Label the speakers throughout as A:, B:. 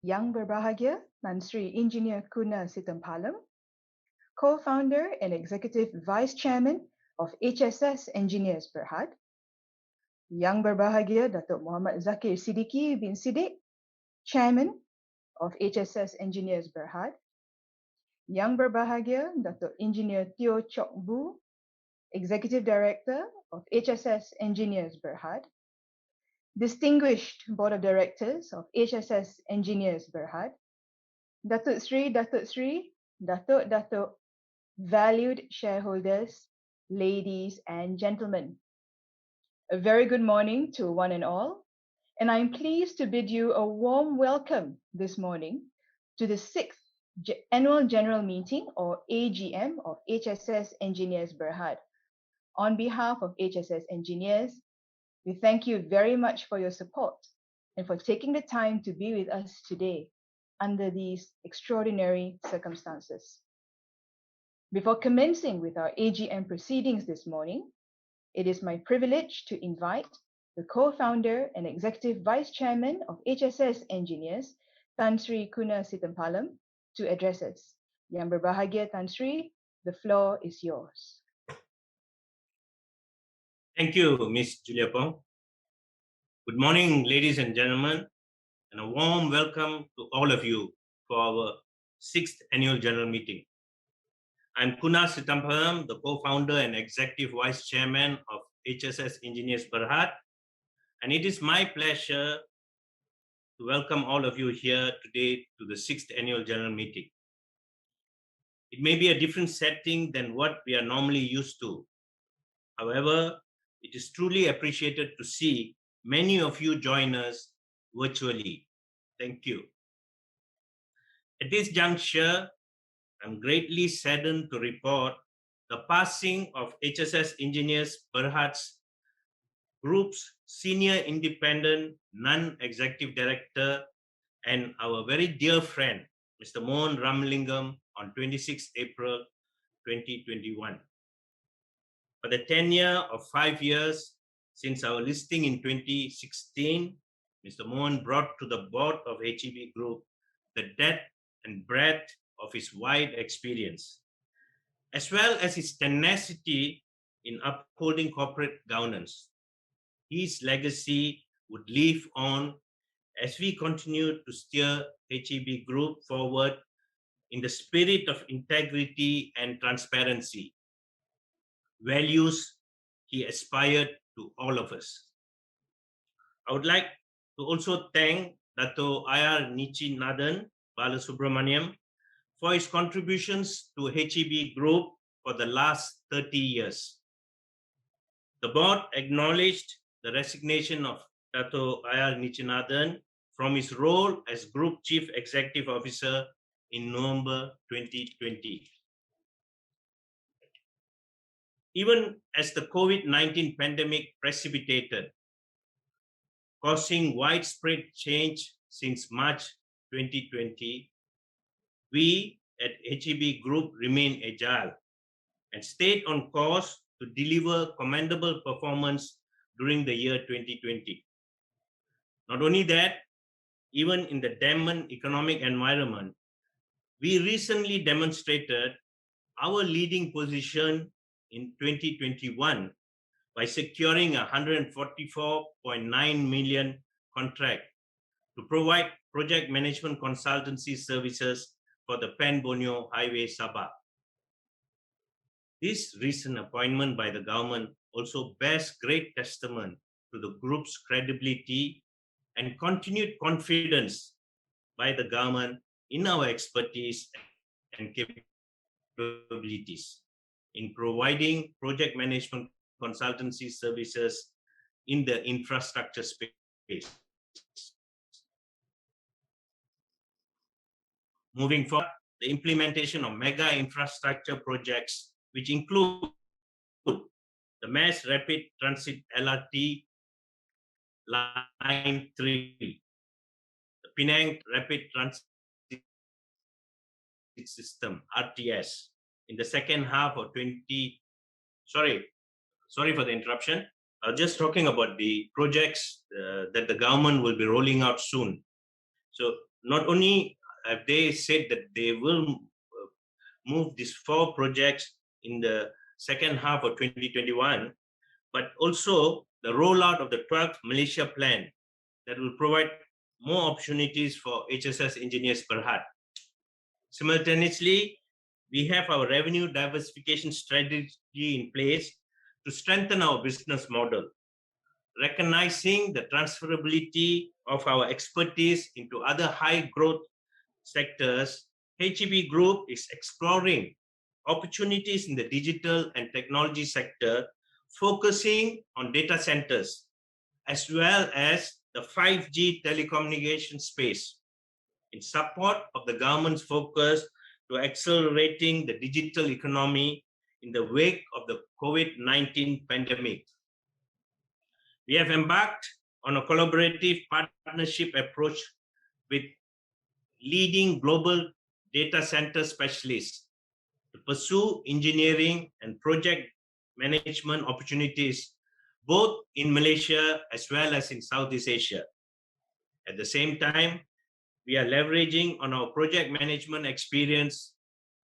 A: Yang Berbahagia Tan Sri Engineer Kuna Sitampalam, Co-founder and Executive Vice Chairman of HSS Engineers Berhad, Yang Berbahagia Datuk Muhammad Zakir Siddiqui bin Siddiq, Chairman of HSS Engineers Berhad, Yang Berbahagia Datuk Engineer Teo Chok Bu, Executive Director of HSS Engineers Berhad, Distinguished Board of Directors of HSS Engineers Berhad, Datuk Sri, Datuk, valued shareholders, ladies and gentlemen. A very good morning to one and all, and I'm pleased to bid you a warm welcome this morning to the 6th Annual General Meeting or AGM of HSS Engineers Berhad. On behalf of HSS Engineers, we thank you very much for your support and for taking the time to be with us today under these extraordinary circumstances. Before commencing with our AGM proceedings this morning, it is my privilege to invite the co-founder and Executive Vice Chairman of HSS Engineers, Tan Sri Kuna Sitampalam, to address us. Yang Berbahagia Tan Sri, the floor is yours.
B: Thank you, Ms. Julia Pong. Good morning, ladies and gentlemen, and a warm welcome to all of you for our 6th Annual General Meeting. I'm Kuna Sitampalam, the co-founder and Executive Vice Chairman of HSS Engineers Berhad, and it is my pleasure to welcome all of you here today to the 6th Annual General Meeting. It may be a different setting than what we are normally used to. However, it is truly appreciated to see many of you join us virtually. Thank you. At this juncture, I'm greatly saddened to report the passing of HSS Engineers Berhad's Group's Senior Independent Non-Executive Director and our very dear friend, Mr. Mohan Ramalingam, on 26 April 2021. For the tenure of 5 years since our listing in 2016, Mr. Mohan brought to the board of HEB Group the depth and breadth of his wide experience, as well as his tenacity in upholding corporate governance. His legacy would live on as we continue to steer HEB Group forward in the spirit of integrity and transparency, values he aspired to all of us. I would like to also thank Dato' IR Nichinathan Balasubramaniam for his contributions to HEB Group for the last 30 years. The board acknowledged the resignation of Dato' IR Nichinathan from his role as Group Chief Executive Officer in November 2020. Even as the COVID-19 pandemic precipitated, causing widespread change since March 2020, we at HEB Group remain agile and stayed on course to deliver commendable performance during the year 2020. Not only that, even in the dampened economic environment, we recently demonstrated our leading position in 2021 by securing a 144.9 million contract to provide project management consultancy services for the Pan Borneo Highway Sabah. This recent appointment by the government also bears great testament to the group's credibility and continued confidence by the government in our expertise and capabilities in providing project management consultancy services in the infrastructure space. Moving forward, the implementation of mega infrastructure projects, which include the Mass Rapid Transit LRT Line 3, the Penang Rapid Transit System, RTS, in the second half of sorry for the interruption. I was just talking about the projects that the government will be rolling out soon. So not only have they said that they will move these 4 projects in the second half of 2021, but also the rollout of the 12th Malaysia plan that will provide more opportunities for HSS Engineers Berhad. Simultaneously, we have our revenue diversification strategy in place to strengthen our business model, recognizing the transferability of our expertise into other high growth sectors. HEB Group is exploring opportunities in the digital and technology sector, focusing on data centers, as well as the 5G telecommunication space, in support of the government's focus to accelerating the digital economy in the wake of the COVID-19 pandemic. We have embarked on a collaborative partnership approach with leading global data center specialists to pursue engineering and project management opportunities both in Malaysia as well as in Southeast Asia. At the same time, we are leveraging on our project management experience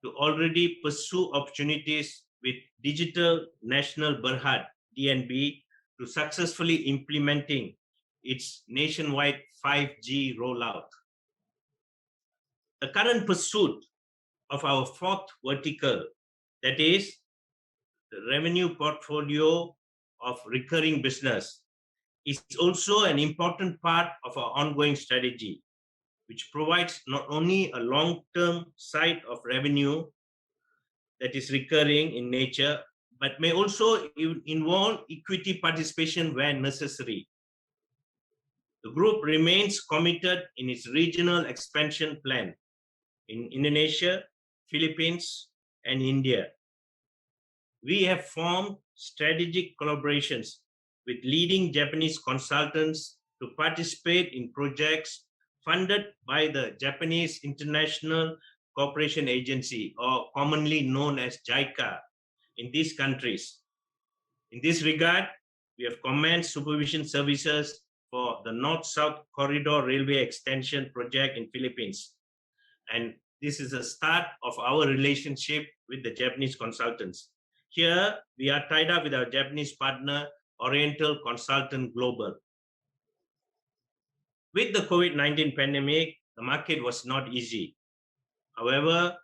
B: to already pursue opportunities with Digital National Berhad, DNB, to successfully implementing its nationwide 5G rollout. The current pursuit of our 4th vertical, that is the revenue portfolio of recurring business, is also an important part of our ongoing strategy, which provides not only a long-term side of revenue that is recurring in nature, but may also involve equity participation where necessary. The group remains committed in its regional expansion plan in Indonesia, Philippines, and India. We have formed strategic collaborations with leading Japanese consultants to participate in projects funded by the Japanese International Cooperation Agency, or commonly known as JICA, in these countries. In this regard, we have commenced supervision services for the North-South Corridor Railway Extension project in Philippines. And this is the start of our relationship with the Japanese consultants. Here, we are tied up with our Japanese partner, Oriental Consultant Global. With the COVID-19 pandemic, the market was not easy. However,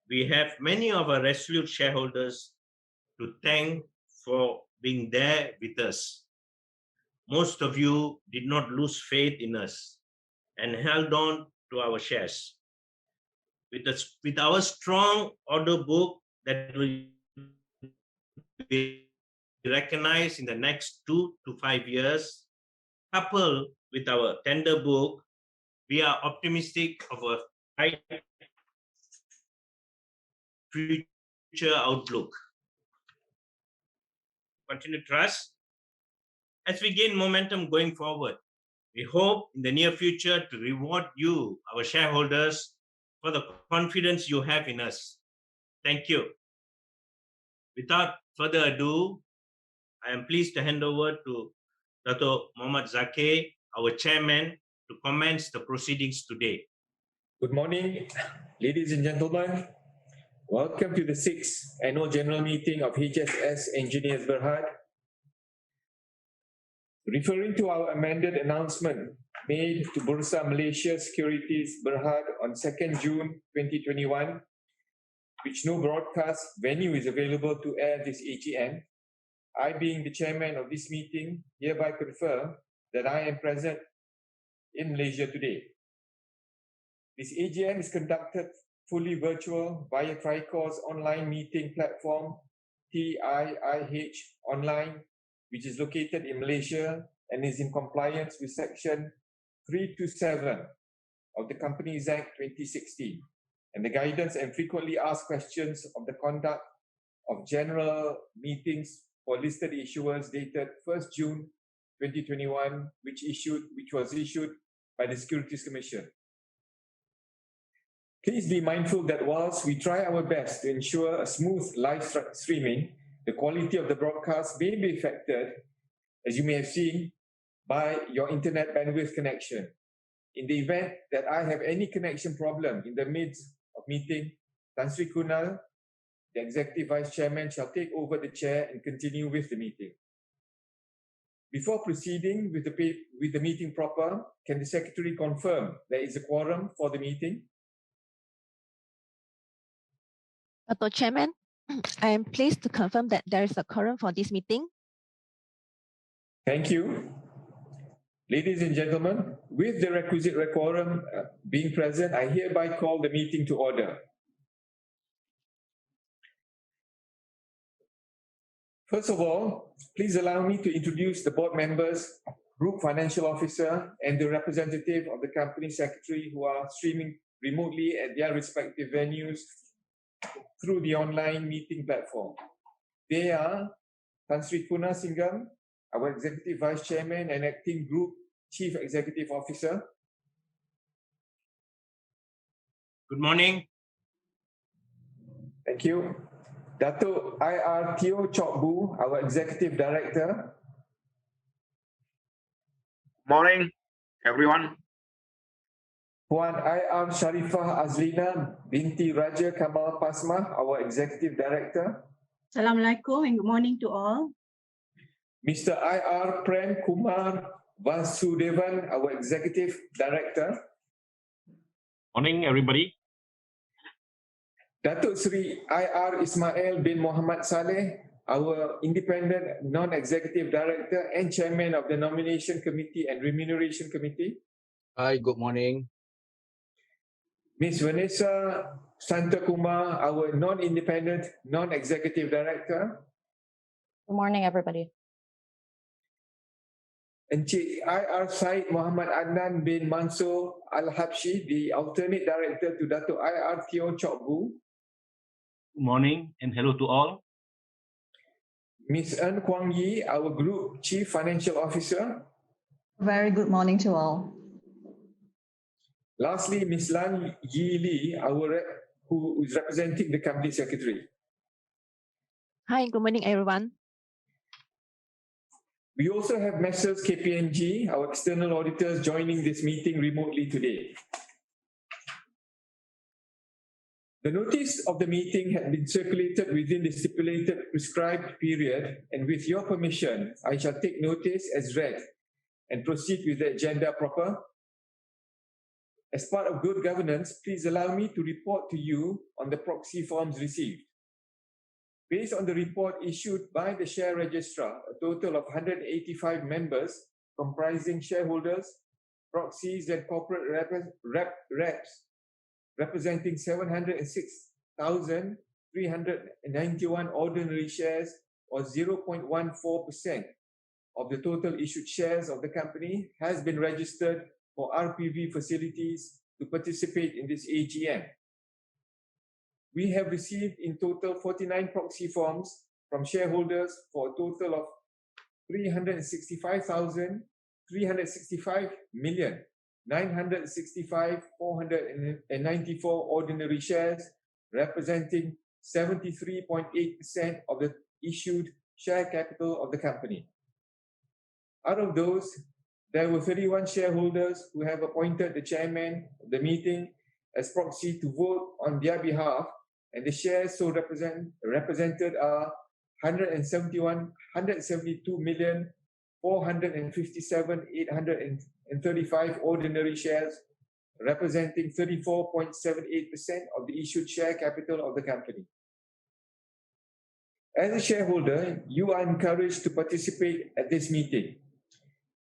B: we have many of our resolute shareholders to thank for being there with us. Most of you did not lose faith in us and held on to our shares. With our strong order book that will be recognized in the next 2 to 5 years, coupled with our tender book, we are optimistic of a bright future outlook. Continue trust. As we gain momentum going forward, we hope in the near future to reward you, our shareholders, for the confidence you have in us. Thank you. Without further ado, I am pleased to hand over to Dr. Muhammad Zakir, our chairman, to commence the proceedings today.
C: Good morning, ladies and gentlemen. Welcome to the 6th Annual General Meeting of HSS Engineers Berhad. Referring to our amended announcement made to Bursa Malaysia Securities Berhad on 2nd June 2021, which no broadcast venue is available to air this AGM, I, being the chairman of this meeting, hereby confirm that I am present in Malaysia today. This AGM is conducted fully virtual via Tricor's online meeting platform, TIIH Online, which is located in Malaysia and is in compliance with Section 327 of the Companies Act 2016 and the guidance and frequently asked questions of the conduct of general meetings for listed issuers dated 1st June 2021, which was issued by the Securities Commission. Please be mindful that whilst we try our best to ensure a smooth live streaming, the quality of the broadcast may be affected, as you may have seen, by your internet bandwidth connection. In the event that I have any connection problem in the midst of meeting, Tan Sri Kunal, the Executive Vice Chairman, shall take over the chair and continue with the meeting. Before proceeding with the meeting proper, can the Secretary confirm there is a quorum for the meeting?
D: Dr. Chairman, I am pleased to confirm that there is a quorum for this meeting.
C: Thank you. Ladies and gentlemen, with the requisite quorum being present, I hereby call the meeting to order. First of all, please allow me to introduce the board members, Group Financial Officer, and the representative of the Company Secretary who are streaming remotely at their respective venues through the online meeting platform. They are Tan Sri Kuna Singham, our Executive Vice Chairman and Acting Group Chief Executive Officer.
B: Good morning.
C: Thank you. Dato' I.R. Teo Chok Bu, our Executive Director.
E: Morning, everyone.
C: Puan I.R. Sharifah Azlina binti Raja Kamal Pasma, our Executive Director.
F: Assalamualaikum and good morning to all.
C: Mr. I.R. Prem Kumar Vasudevan, our Executive Director.
G: Morning, everybody.
C: Datuk Sri I.R. Ismail bin Muhammad Saleh, our Independent Non-Executive Director and Chairman of the Nomination Committee and Remuneration Committee.
H: Hi, good morning.
C: Ms. Vanessa Santakumar, our Non-Independent Non-Executive Director.
I: Good morning, everybody.
C: Encik I.R. Said Muhammad Adnan bin Mansur Al-Habshi, the Alternate Director to Datuk I.R. Teo Chok Bu.
G: Good morning and hello to all.
C: Ms. En Kwang Yi, our Group Chief Financial Officer.
F: Very good morning to all.
C: Lastly, Ms. Lan Yi Li, who is representing the Company Secretary.
D: Hi, good morning, everyone.
C: We also have Messrs. KPMG, our external auditors, joining this meeting remotely today. The notice of the meeting had been circulated within the stipulated prescribed period, and with your permission, I shall take notice as read and proceed with the agenda proper. As part of good governance, please allow me to report to you on the proxy forms received. Based on the report issued by the share registrar, a total of 185 members comprising shareholders, proxies and corporate reps representing 706,391 ordinary shares or 0.14% of the total issued shares of the company has been registered for RPV facilities to participate in this AGM. We have received in total 49 proxy forms from shareholders for a total of 365,965,494 ordinary shares, representing 73.8% of the issued share capital of the company. Out of those, there were 31 shareholders who have appointed the chairman of the meeting as proxy to vote on their behalf, and the shares so represented are 172,457,835 ordinary shares, representing 34.78% of the issued share capital of the company. As a shareholder, you are encouraged to participate at this meeting.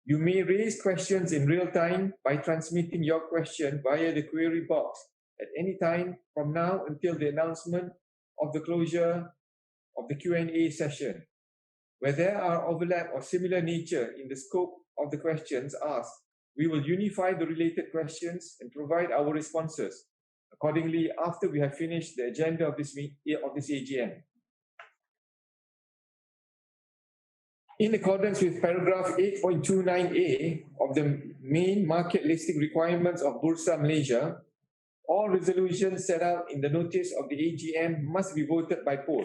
C: You may raise questions in real time by transmitting your question via the query box at any time from now until the announcement of the closure of the Q&A session. Where there are overlap or similar nature in the scope of the questions asked, we will unify the related questions and provide our responses accordingly after we have finished the agenda of this AGM. In accordance with paragraph 8.29a of the main market listing requirements of Bursa Malaysia, all resolutions set out in the notice of the AGM must be voted by poll.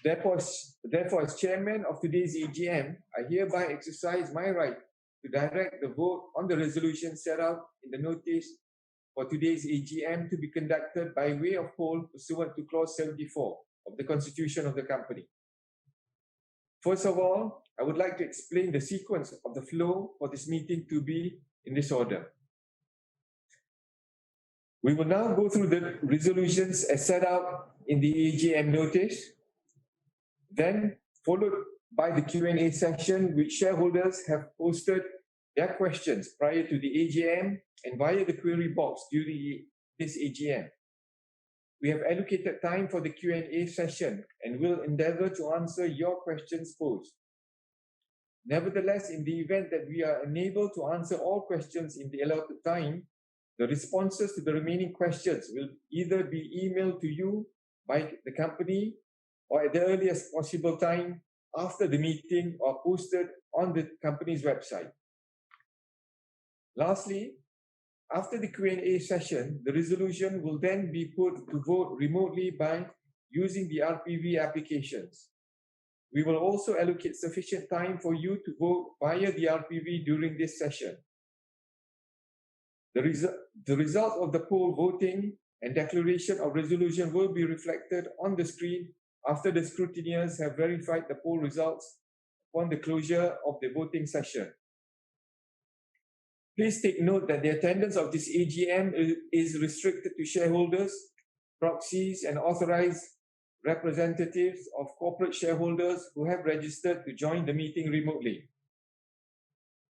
C: Therefore, as chairman of today's AGM, I hereby exercise my right to direct the vote on the resolution set out in the notice for today's AGM to be conducted by way of poll pursuant to Clause 74 of the Constitution of the company. First of all, I would like to explain the sequence of the flow for this meeting to be in this order. We will now go through the resolutions as set out in the AGM notice, then followed by the Q&A section, which shareholders have posted their questions prior to the AGM and via the query box during this AGM. We have allocated time for the Q&A session and will endeavor to answer your questions posed. Nevertheless, in the event that we are unable to answer all questions in the allotted time, the responses to the remaining questions will either be emailed to you by the company or at the earliest possible time after the meeting or posted on the company's website. Lastly, after the Q&A session, the resolution will then be put to vote remotely by using the RPV applications. We will also allocate sufficient time for you to vote via the RPV during this session. The result of the poll voting and declaration of resolution will be reflected on the screen after the scrutineers have verified the poll results upon the closure of the voting session. Please take note that the attendance of this AGM is restricted to shareholders, proxies, and authorized representatives of corporate shareholders who have registered to join the meeting remotely.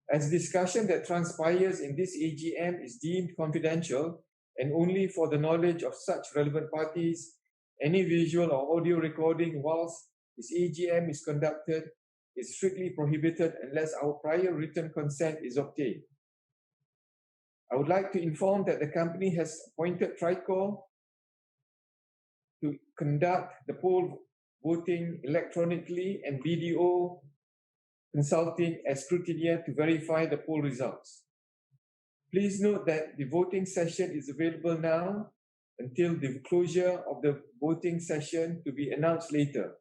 C: As discussion that transpires in this AGM is deemed confidential and only for the knowledge of such relevant parties, any visual or audio recording whilst this AGM is conducted is strictly prohibited unless our prior written consent is obtained. I would like to inform that the company has appointed Tricor to conduct the poll voting electronically and BDO Consulting as scrutineer to verify the poll results. Please note that the voting session is available now until the closure of the voting session to be announced later.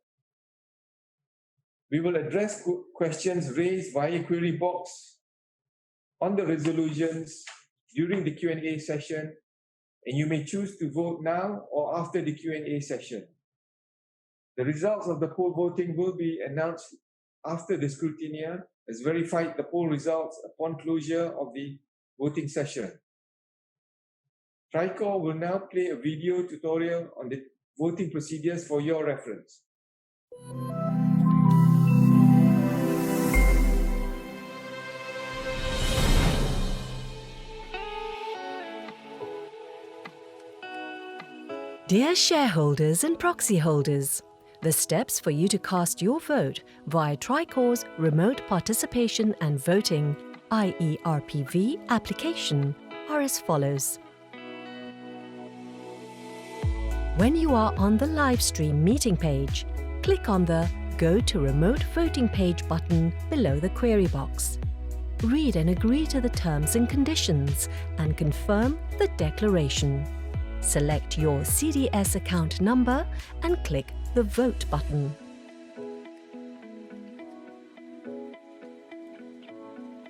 C: We will address questions raised via query box on the resolutions during the Q&A session, and you may choose to vote now or after the Q&A session. The results of the poll voting will be announced after the scrutineer has verified the poll results upon closure of the voting session. Tricor will now play a video tutorial on the voting procedures for your reference.
J: Dear shareholders and proxy holders, the steps for you to cast your vote via Tricor's Remote Participation and Voting (RPV) application are as follows. When you are on the live stream meeting page, click on the Go to Remote Voting Page button below the query box. Read and agree to the terms and conditions and confirm the declaration. Select your CDS account number and click the Vote button.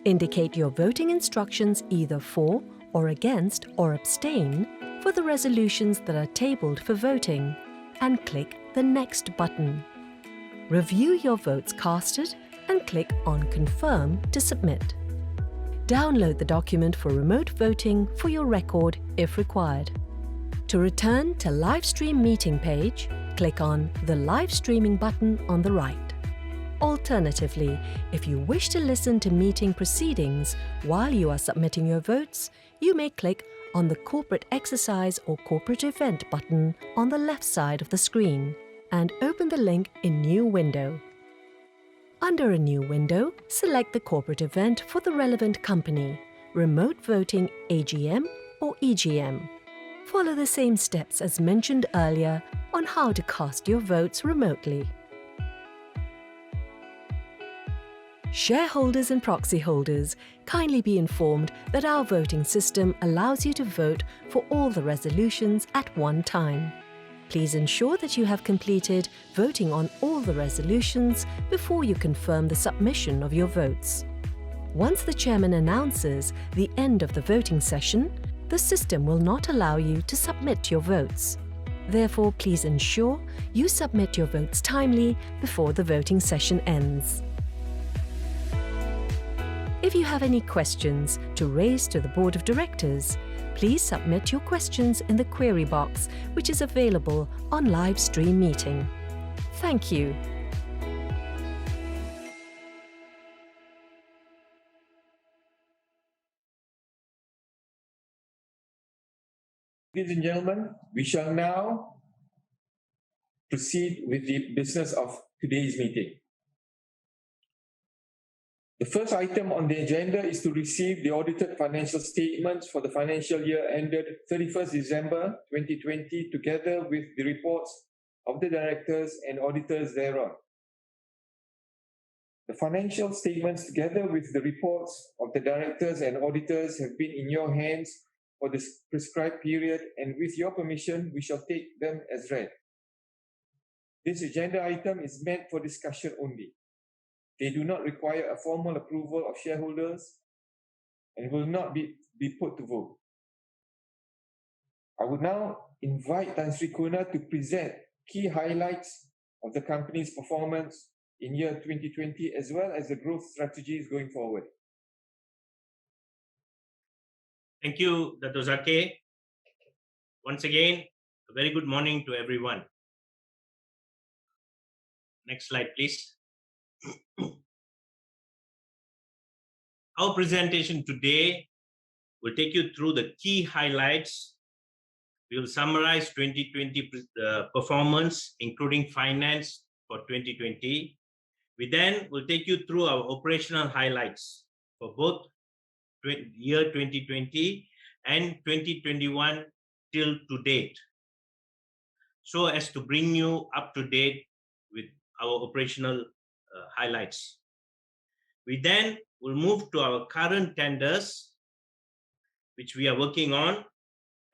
J: Indicate your voting instructions either for or against or abstain for the resolutions that are tabled for voting and click the Next button. Review your votes casted and click on Confirm to submit. Download the document for remote voting for your record if required. To return to live stream meeting page, click on the live streaming button on the right. Alternatively, if you wish to listen to meeting proceedings while you are submitting your votes, you may click on the corporate exercise or corporate event button on the left side of the screen and open the link in New Window. Under a new window, select the corporate event for the relevant company, Remote Voting AGM or EGM. Follow the same steps as mentioned earlier on how to cast your votes remotely. Shareholders and proxy holders, kindly be informed that our voting system allows you to vote for all the resolutions at one time. Please ensure that you have completed voting on all the resolutions before you confirm the submission of your votes. Once the chairman announces the end of the voting session, the system will not allow you to submit your votes. Therefore, please ensure you submit your votes timely before the voting session ends. If you have any questions to raise to the Board of Directors, please submit your questions in the query box, which is available on live stream meeting. Thank you.
C: Ladies and gentlemen, we shall now proceed with the business of today's meeting. The first item on the agenda is to receive the audited financial statements for the financial year ended 31st December 2020, together with the reports of the directors and auditors thereon. The financial statements, together with the reports of the directors and auditors, have been in your hands for this prescribed period, and with your permission, we shall take them as read. This agenda item is meant for discussion only. They do not require a formal approval of shareholders and will not be put to vote. I would now invite Tan Sri Kuna to present key highlights of the company's performance in year 2020, as well as the growth strategies going forward.
B: Thank you, Dato' Zaki. Once again, a very good morning to everyone. Next slide, please. Our presentation today will take you through the key highlights. We will summarize 2020 performance, including finance for 2020. We then will take you through our operational highlights for both year 2020 and 2021 till to date, so as to bring you up to date with our operational highlights. We then will move to our current tenders, which we are working on,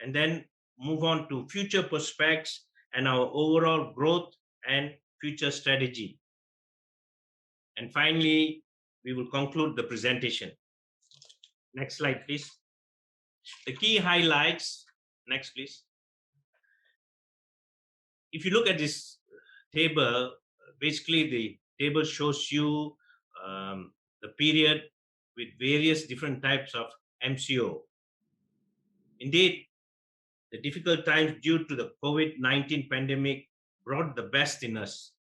B: and then move on to future prospects and our overall growth and future strategy. And finally, we will conclude the presentation. Next slide, please. The key highlights. Next, please. If you look at this table, basically the table shows you the period with various different types of MCO. Indeed, the difficult times due to the COVID-19 pandemic brought the best in us.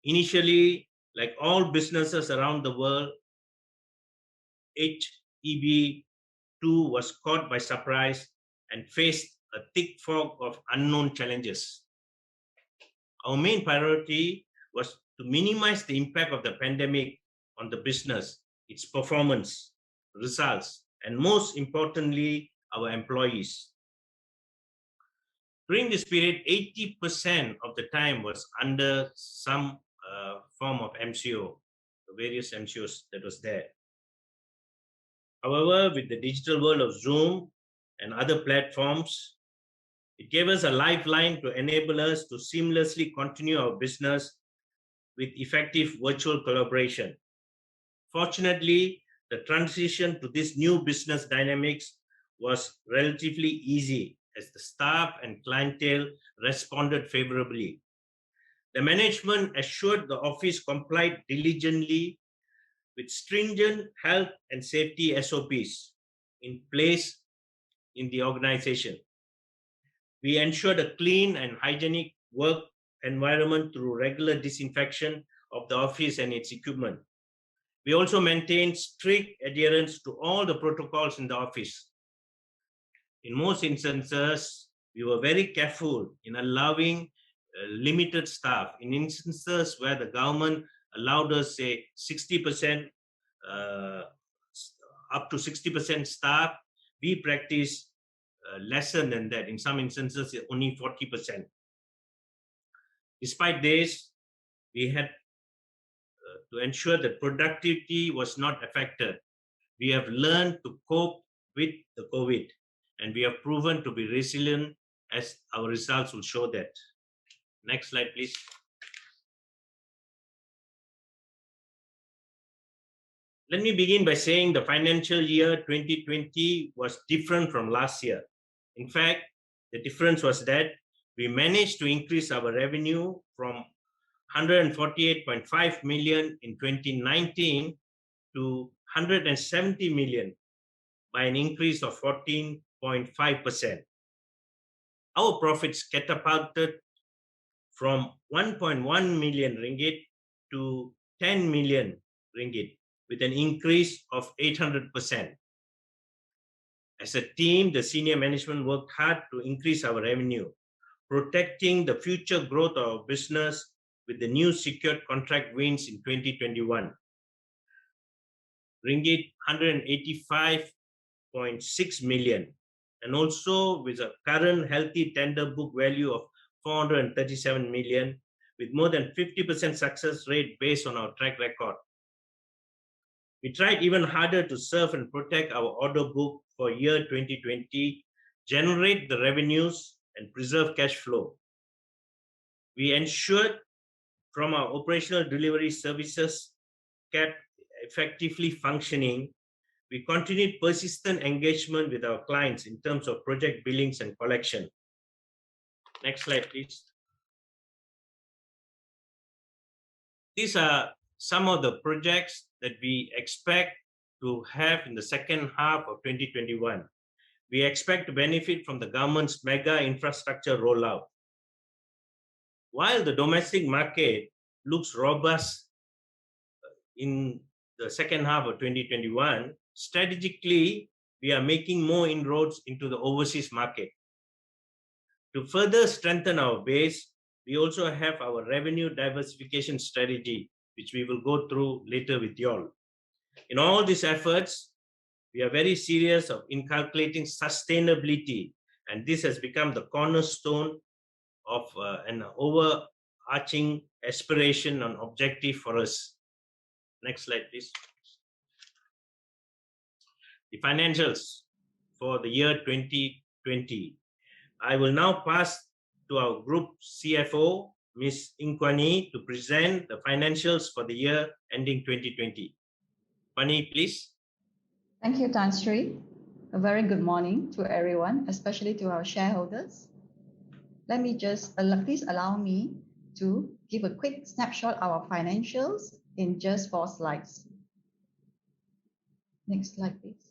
B: Initially, like all businesses around the world, HEB2 was caught by surprise and faced a thick fog of unknown challenges. Our main priority was to minimize the impact of the pandemic on the business, its performance, results, and most importantly, our employees. During this period, 80% of the time was under some form of MCO, the various MCOs that was there. However, with the digital world of Zoom and other platforms, it gave us a lifeline to enable us to seamlessly continue our business with effective virtual collaboration. Fortunately, the transition to this new business dynamics was relatively easy as the staff and clientele responded favorably. The management assured the office complied diligently with stringent health and safety SOPs in place in the organization. We ensured a clean and hygienic work environment through regular disinfection of the office and its equipment. We also maintained strict adherence to all the protocols in the office. In most instances, we were very careful in allowing limited staff. In instances where the government allowed us, say, 60%, up to 60% staff, we practice lesser than that. In some instances, only 40%. Despite this, we had to ensure that productivity was not affected. We have learned to cope with the COVID, and we have proven to be resilient, as our results will show that. Next slide, please. Let me begin by saying the financial year 2020 was different from last year. In fact, the difference was that we managed to increase our revenue from 148.5 million in 2019 to 170 million by an increase of 14.5%. Our profits catapulted from 1.1 million ringgit to 10 million ringgit with an increase of 800%. As a team, the senior management worked hard to increase our revenue, protecting the future growth of our business with the new secured contract wins in 2021. Ringgit 185.6 million, and also with a current healthy tender book value of 437 million, with more than 50% success rate based on our track record. We tried even harder to serve and protect our order book for year 2020, generate the revenues and preserve cash flow. We ensured from our operational delivery services kept effectively functioning. We continued persistent engagement with our clients in terms of project billings and collection. Next slide, please. These are some of the projects that we expect to have in the second half of 2021. We expect to benefit from the government's mega infrastructure rollout. While the domestic market looks robust in the second half of 2021, strategically, we are making more inroads into the overseas market. To further strengthen our base, we also have our revenue diversification strategy, which we will go through later with you all. In all these efforts, we are very serious of inculcating sustainability, and this has become the cornerstone of an overarching aspiration and objective for us. Next slide, please. The financials for the year 2020. I will now pass to our group CFO, Ms. Inkwani, to present the financials for the year ending 2020. Pani, please.
F: Thank you, Tan Sri. A very good morning to everyone, especially to our shareholders. Let me just, please allow me to give a quick snapshot of our financials in just 4 slides. Next slide, please.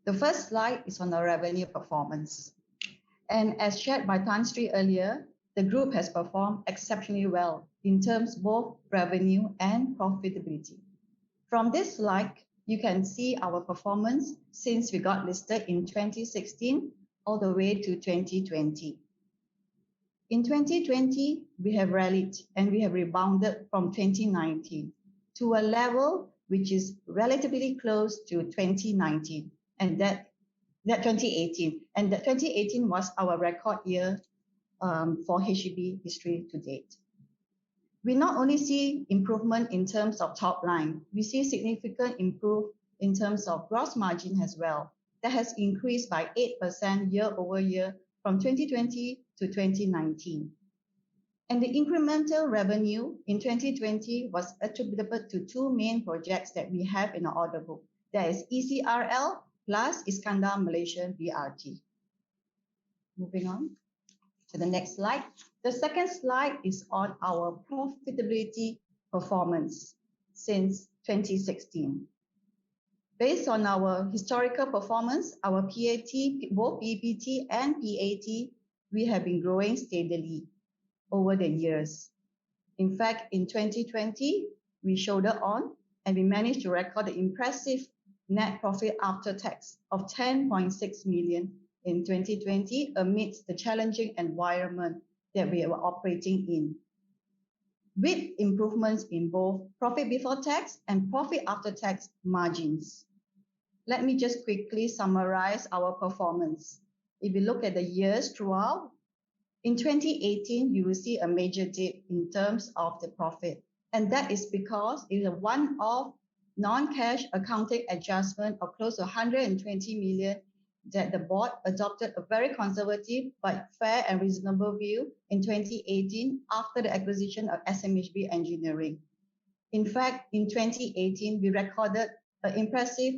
F: The first slide is on our revenue performance. And as shared by Tan Sri earlier, the group has performed exceptionally well in terms of both revenue and profitability. From this slide, you can see our performance since we got listed in 2016 all the way to 2020. In 2020, we have rallied and we have rebounded from 2019 to a level which is relatively close to 2019, and that 2018. And that 2018 was our record year for HEB history to date. We not only see improvement in terms of top line, we see significant improvement in terms of gross margin as well. That has increased by 8% year over year from 2020 to 2019. And the incremental revenue in 2020 was attributable to 2 main projects that we have in our order book. That is ECRL plus Iskandar Malaysian BRT. Moving on to the next slide. The second slide is on our profitability performance since 2016. Based on our historical performance, our PAT, both PBT and PAT, we have been growing steadily over the years. In fact, in 2020, we shouldered on and we managed to record an impressive net profit after tax of 10.6 million in 2020 amidst the challenging environment that we were operating in, with improvements in both profit before tax and profit after tax margins. Let me just quickly summarize our performance. If you look at the years throughout, in 2018, you will see a major dip in terms of the profit. And that is because it is a one-off non-cash accounting adjustment of close to 120 million that the board adopted a very conservative but fair and reasonable view in 2018 after the acquisition of SMHB Engineering. In fact, in 2018, we recorded an impressive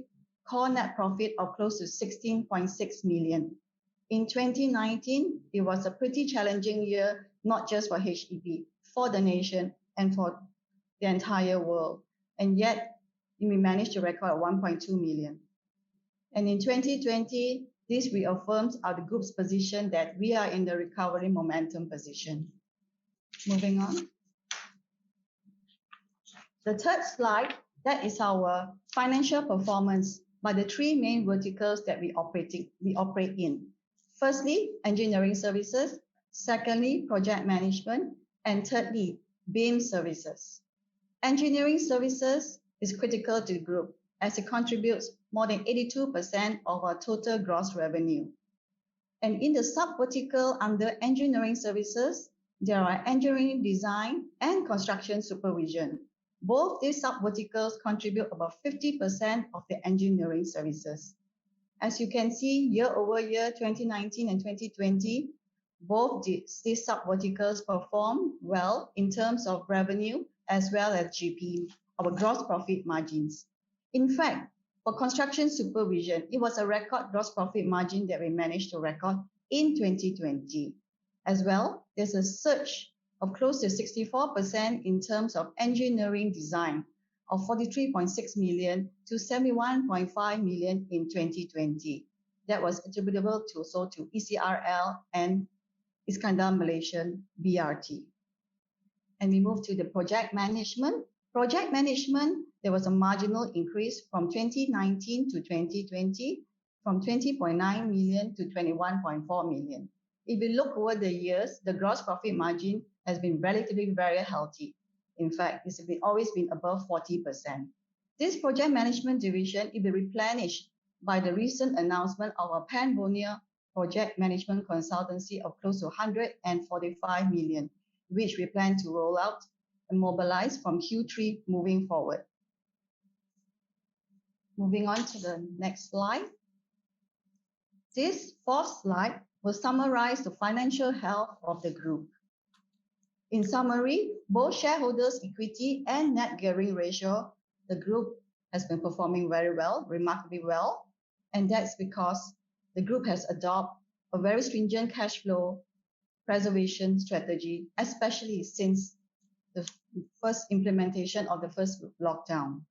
F: core net profit of close to 16.6 million. In 2019, it was a pretty challenging year, not just for HEB, for the nation and for the entire world. And yet, we managed to record 1.2 million. And in 2020, this reaffirms the group's position that we are in the recovery momentum position. Moving on. The third slide, that is our financial performance by the three main verticals that we operate in. Firstly, engineering services. Secondly, project management. And thirdly, BIM services. Engineering services is critical to the group as it contributes more than 82% of our total gross revenue. And in the sub-vertical under engineering services, there are engineering design and construction supervision. Both these sub-verticals contribute about 50% of the engineering services. As you can see, year over year, 2019 and 2020, both these sub-verticals perform well in terms of revenue as well as GP, our gross profit margins. In fact, for construction supervision, it was a record gross profit margin that we managed to record in 2020. As well, there's a surge of close to 64% in terms of engineering design of 43.6 million to 71.5 million in 2020. That was attributable to ECRL and Iskandar Malaysian BRT. And we move to the project management. Project management, there was a marginal increase from 2019 to 2020, from 20.9 million to 21.4 million. If we look over the years, the gross profit margin has been relatively very healthy. In fact, it's always been above 40%. This project management division will be replenished by the recent announcement of a pan-Borneo project management consultancy of close to 145 million, which we plan to roll out and mobilize from Q3 moving forward. Moving on to the next slide. This fourth slide will summarize the financial health of the group. In summary, both shareholders' equity and net gearing ratio, the group has been performing very well, remarkably well, and that's because the group has adopted a very stringent cash flow preservation strategy, especially since the first implementation of the first lockdown.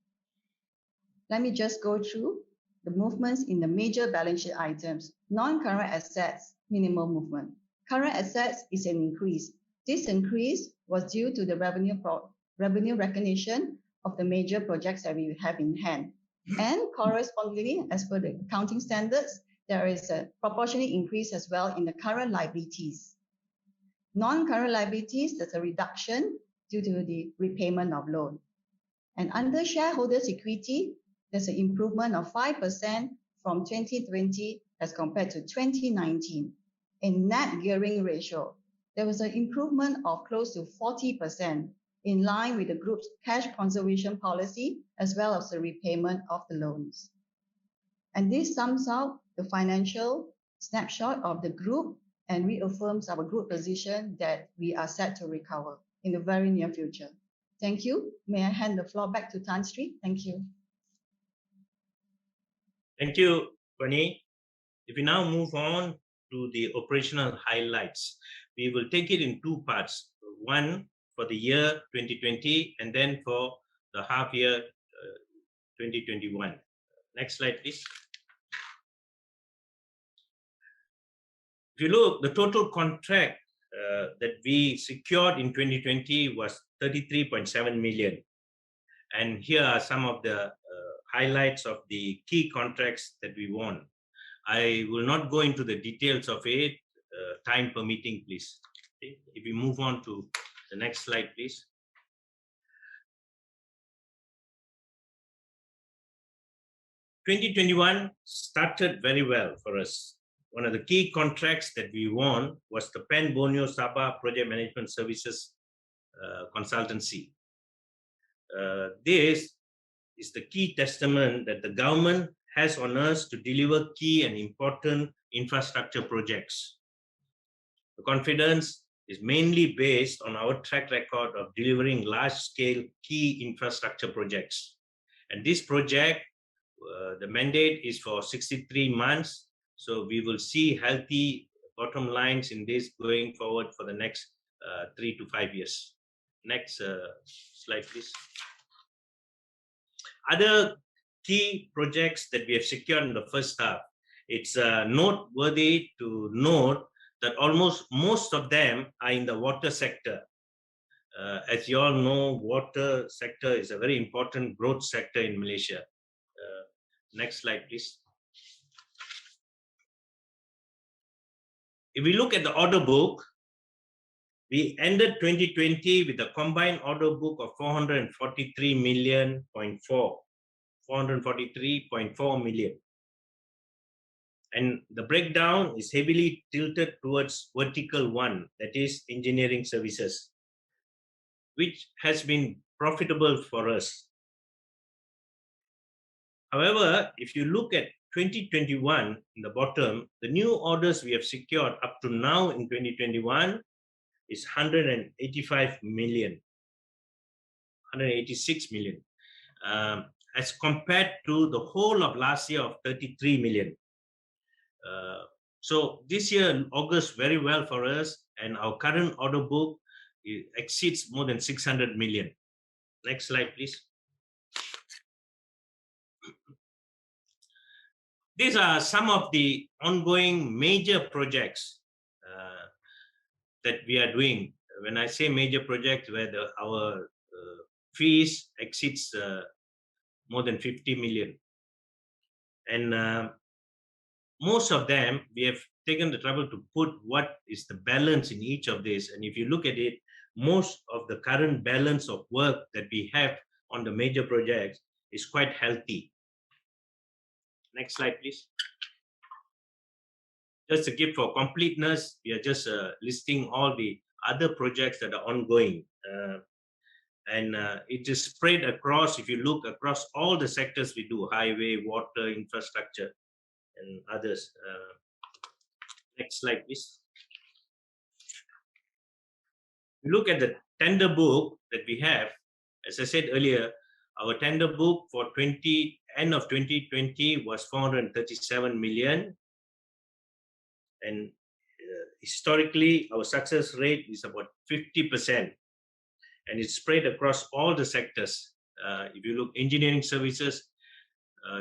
F: Let me just go through the movements in the major balance sheet items. Non-current assets, minimal movement. Current assets is an increase. This increase was due to the revenue recognition of the major projects that we have in hand. And correspondingly, as per the accounting standards, there is a proportionate increase as well in the current liabilities. Non-current liabilities, there's a reduction due to the repayment of loan. And under shareholders' equity, there's an improvement of 5% from 2020 as compared to 2019. In net gearing ratio, there was an improvement of close to 40% in line with the group's cash conservation policy as well as the repayment of the loans. And this sums up the financial snapshot of the group and reaffirms our group position that we are set to recover in the very near future. Thank you. May I hand the floor back to Tan Sri? Thank you.
B: Thank you, Pani. If we now move on to the operational highlights, we will take it in two parts. One for the year 2020 and then for the half year 2021. Next slide, please. If you look, the total contract that we secured in 2020 was 33.7 million. And here are some of the highlights of the key contracts that we won. I will not go into the details of it, time permitting, please. Okay. If we move on to the next slide, please. (2021) started very well for us. One of the key contracts that we won was the pan-Borneo Sabah Project Management Services consultancy. This is the key testament that the government has on us to deliver key and important infrastructure projects. The confidence is mainly based on our track record of delivering large-scale key infrastructure projects. And this project, the mandate is for 63 months. So we will see healthy bottom lines in this going forward for the next 3 to 5 years. Next slide, please. Other key projects that we have secured in the first half, it's noteworthy to note that almost most of them are in the water sector. As you all know, water sector is a very important growth sector in Malaysia. Next slide, please. If we look at the order book, we ended 2020 with a combined order book of 443.4 million. And the breakdown is heavily tilted towards vertical one, that is engineering services, which has been profitable for us. However, if you look at 2021 in the bottom, the new orders we have secured up to now in 2021 is 185 million, 186 million, as compared to the whole of last year of 33 million. So this year augurs very well for us, and our current order book exceeds more than 600 million. Next slide, please. These are some of the ongoing major projects that we are doing. When I say major projects, where our fees exceeds more than 50 million. And most of them, we have taken the trouble to put what is the balance in each of these. And if you look at it, most of the current balance of work that we have on the major projects is quite healthy. Next slide, please. Just to give for completeness, we are just listing all the other projects that are ongoing. And it is spread across, if you look across all the sectors we do, highway, water, infrastructure, and others. Next slide, please. You look at the tender book that we have. As I said earlier, our tender book for end of 2020 was 437 million. And historically, our success rate is about 50%. And it's spread across all the sectors. If you look, engineering services,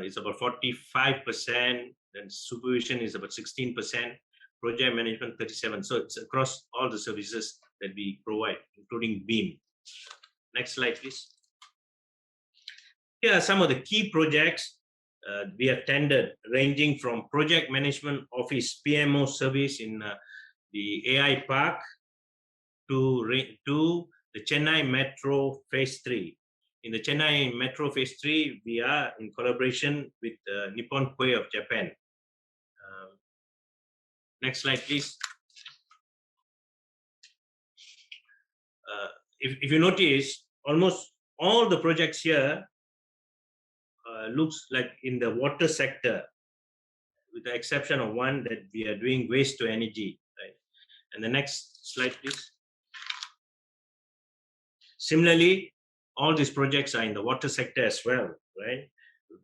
B: it's about 45%. Then supervision is about 16%. Project management, 37%. So it's across all the services that we provide, including BEAM. Next slide, please. Here are some of the key projects we have tendered, ranging from project management office PMO service in the AI Park to the Chennai Metro Phase 3. In the Chennai Metro Phase 3, we are in collaboration with Nippon Koei of Japan. Next slide, please. If you notice, almost all the projects here looks like in the water sector, with the exception of one that we are doing waste to energy. Right? And the next slide, please. Similarly, all these projects are in the water sector as well, right?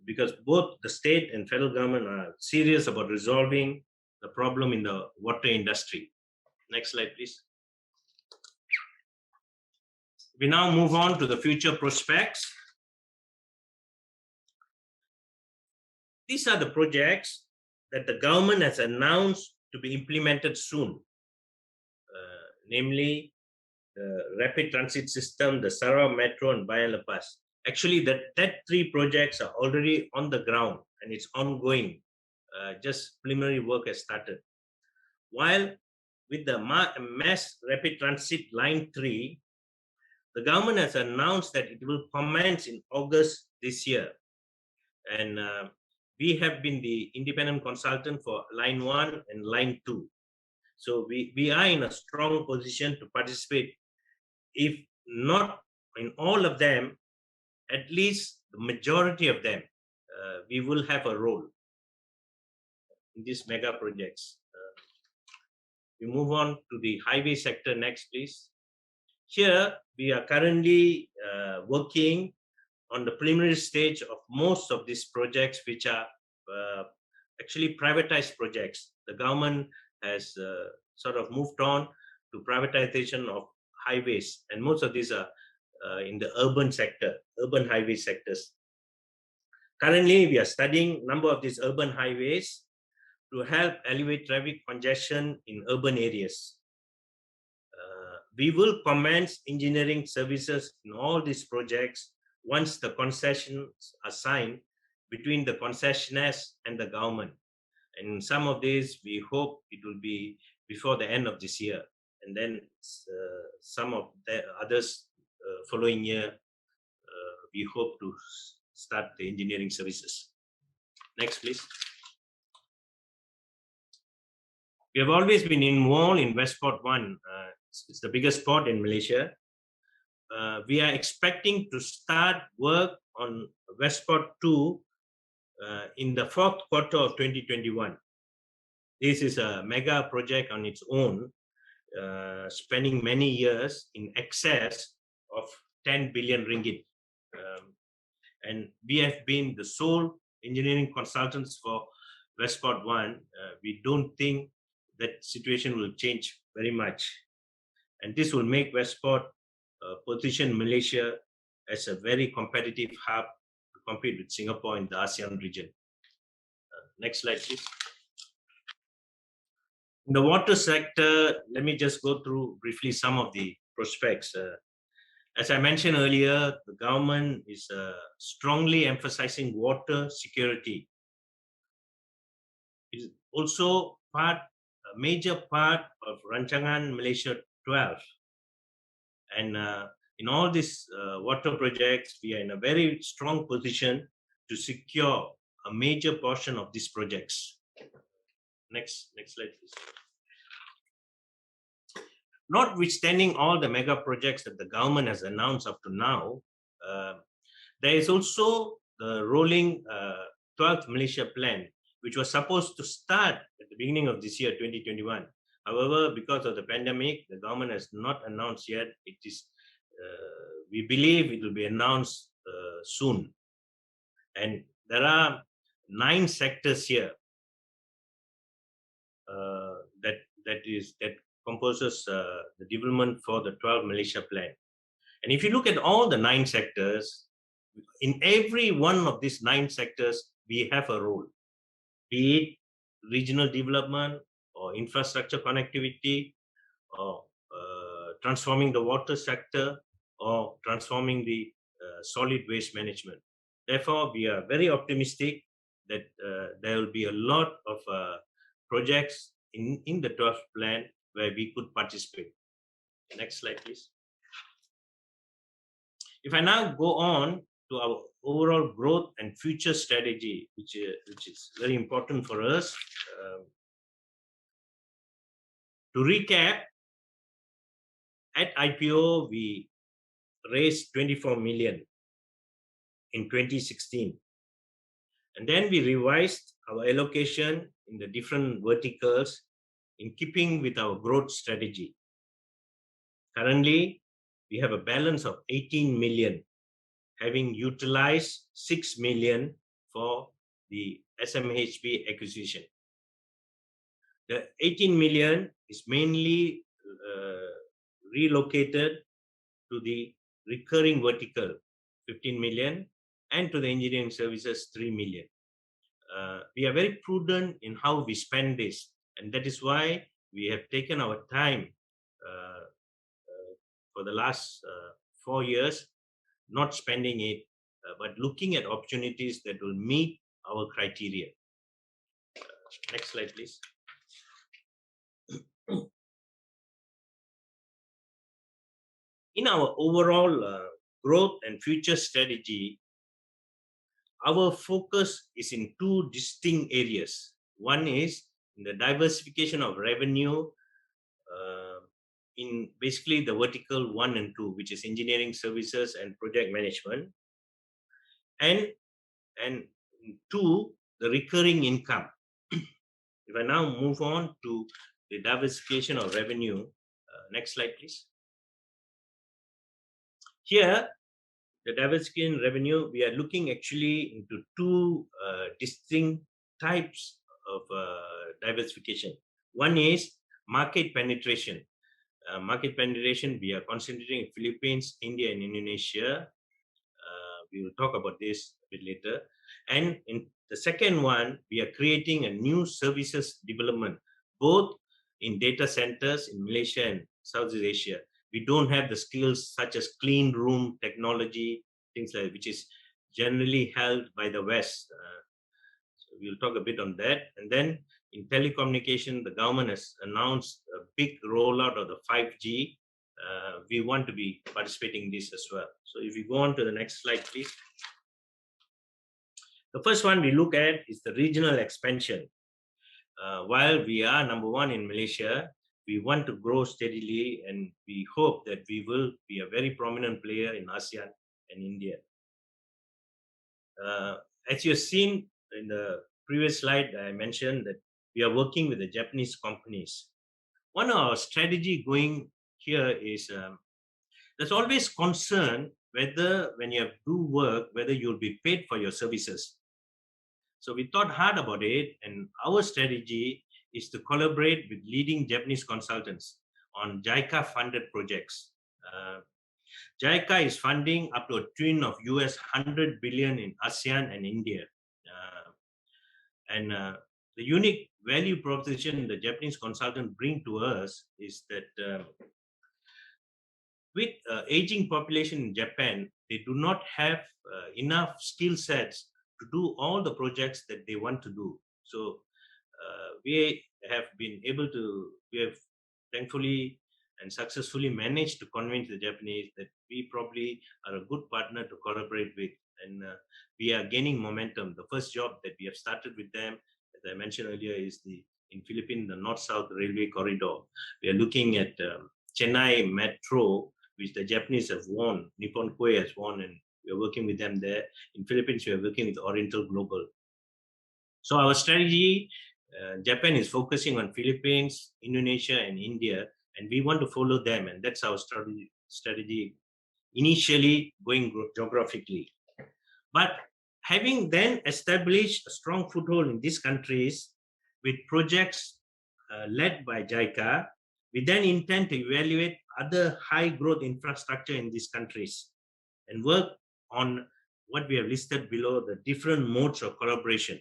B: Because both the state and federal government are serious about resolving the problem in the water industry. Next slide, please. We now move on to the future prospects. These are the projects that the government has announced to be implemented soon, namely the rapid transit system, the Sarawak Metro, and Bayan Lepas. Actually, that three projects are already on the ground and it's ongoing. Just preliminary work has started. While with the Mass Rapid Transit Line 3, the government has announced that it will commence in August this year. And we have been the independent consultant for Line 1 and Line 2. So we are in a strong position to participate. If not in all of them, at least the majority of them, we will have a role in these mega projects. we move on to the highway sector next, please. Here, we are currently working on the preliminary stage of most of these projects, which are actually privatized projects. The government has sort of moved on to privatization of highways, and most of these are in the urban sector, urban highway sectors. Currently, we are studying a number of these urban highways to help alleviate traffic congestion in urban areas. We will commence engineering services in all these projects once the concessions are signed between the concessionaires and the government. And some of these, we hope it will be before the end of this year. And then some of the others following year, we hope to start the engineering services. Next, please. We have always been involved in Westport 1. It's the biggest port in Malaysia. We are expecting to start work on Westport 2 in the fourth quarter of 2021. This is a mega project on its own, spending many years in excess of 10 billion ringgit. And we have been the sole engineering consultants for Westport 1. We don't think that situation will change very much. And this will make Westport position Malaysia as a very competitive hub to compete with Singapore in the ASEAN region. Next slide, please. In the water sector, let me just go through briefly some of the prospects. As I mentioned earlier, the government is strongly emphasizing water security. It is also a major part of Rancangan Malaysia 12. And in all these water projects, we are in a very strong position to secure a major portion of these projects. Next slide, please. Notwithstanding all the mega projects that the government has announced up to now, there is also the rolling 12th Malaysia Plan, which was supposed to start at the beginning of this year, 2021. However, because of the pandemic, the government has not announced yet. It is, we believe it will be announced soon. And there are 9 sectors here that composes the development for the 12 Malaysia Plan. And if you look at all the 9 sectors, in every one of these 9 sectors, we have a role, be it regional development or infrastructure connectivity, or transforming the water sector, or transforming the solid waste management. Therefore, we are very optimistic that there will be a lot of projects in the 12th plan where we could participate. Next slide, please. If I now go on to our overall growth and future strategy, which is very important for us. To recap, at IPO, we raised 24 million in 2016. And then we revised our allocation in the different verticals in keeping with our growth strategy. Currently, we have a balance of 18 million, having utilized 6 million for the SMHB acquisition. The 18 million is mainly relocated to the recurring vertical, 15 million, and to the engineering services, 3 million. We are very prudent in how we spend this, and that is why we have taken our time for the last 4 years, not spending it, but looking at opportunities that will meet our criteria. Next slide, please. In our overall growth and future strategy, our focus is in 2 distinct areas. One is in the diversification of revenue in basically the vertical 1 and 2, which is engineering services and project management. And 2, the recurring income. If I now move on to the diversification of revenue. Next slide, please. Here, the diversification revenue, we are looking actually into two distinct types of diversification. One is market penetration. Market penetration, we are concentrating in Philippines, India, and Indonesia. We will talk about this a bit later. And in the second one, we are creating a new services development, both in data centers in Malaysia and Southeast Asia. We don't have the skills such as clean room technology, things like which is generally held by the West. So we'll talk a bit on that. And then in telecommunication, the government has announced a big rollout of the 5G. We want to be participating in this as well. So if you go on to the next slide, please. The first one we look at is the regional expansion. While we are number one in Malaysia, we want to grow steadily, and we hope that we will be a very prominent player in ASEAN and India. As you have seen in the previous slide, I mentioned that we are working with the Japanese companies. One of our strategy going here is there's always concern whether when you do work, whether you'll be paid for your services. So we thought hard about it, and our strategy is to collaborate with leading Japanese consultants on JICA funded projects. JICA is funding up to a tune of US 100 billion in ASEAN and India. The unique value proposition the Japanese consultant bring to us is that with aging population in Japan, they do not have enough skill sets to do all the projects that they want to do. So we have thankfully and successfully managed to convince the Japanese that we probably are a good partner to collaborate with. And we are gaining momentum. The first job that we have started with them, as I mentioned earlier, is in Philippines, the North-South Railway Corridor. We are looking at Chennai Metro, which the Japanese have won, Nippon Koei has won, and we are working with them there. In Philippines, we are working with Oriental Global. So our strategy, Japan is focusing on Philippines, Indonesia, and India, and we want to follow them, and that's our strategy initially going geographically. But having then established a strong foothold in these countries with projects led by JICA, we then intend to evaluate other high growth infrastructure in these countries and work on what we have listed below, the different modes of collaboration.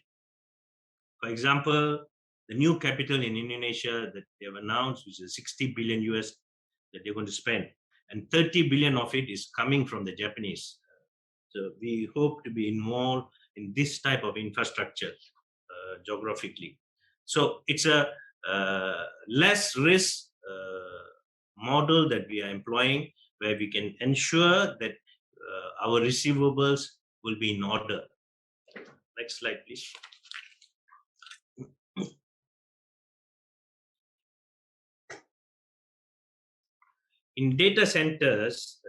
B: For example, the new capital in Indonesia that they have announced, which is 60 billion US that they're going to spend, and 30 billion of it is coming from the Japanese. So we hope to be involved in this type of infrastructure geographically. So it's a less risk model that we are employing, where we can ensure that our receivables will be in order. Next slide, please. In data centers,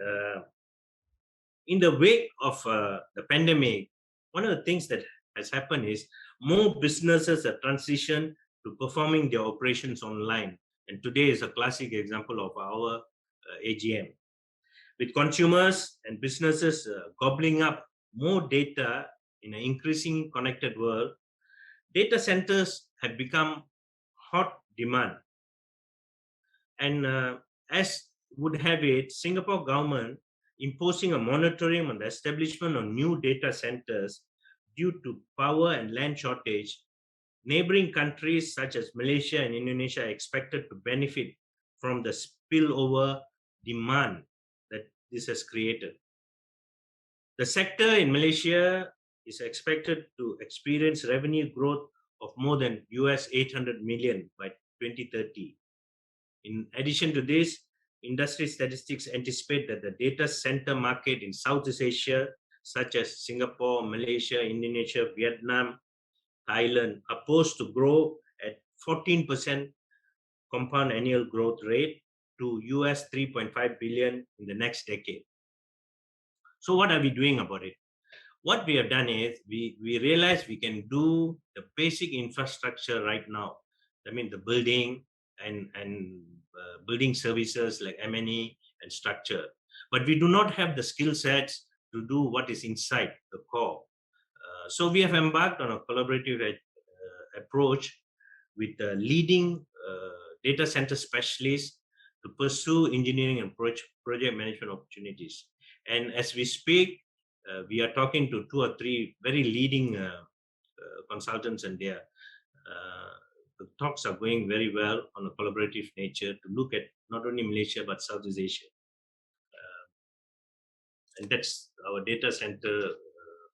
B: in the wake of the pandemic, one of the things that has happened is more businesses have transitioned to performing their operations online. And today is a classic example of our AGM. With consumers and businesses gobbling up more data in an increasing connected world, data centers have become hot demand. And as would have it, Singapore government imposing a moratorium on the establishment of new data centers due to power and land shortage. Neighboring countries such as Malaysia and Indonesia are expected to benefit from the spillover demand that this has created. The sector in Malaysia is expected to experience revenue growth of more than US 800 million by 2030. In addition to this, industry statistics anticipate that the data center market in Southeast Asia, such as Singapore, Malaysia, Indonesia, Vietnam, Thailand, are poised to grow at 14% compound annual growth rate to US 3.5 billion in the next decade. So what are we doing about it? What we have done is we realized we can do the basic infrastructure right now. I mean, the building and building services like M&E and structure. But we do not have the skill sets to do what is inside the core. So we have embarked on a collaborative approach with leading data center specialists to pursue engineering and project management opportunities. And as we speak, we are talking to 2 or 3 very leading consultants, and the talks are going very well on a collaborative nature to look at not only Malaysia but Southeast Asia. And that's our data center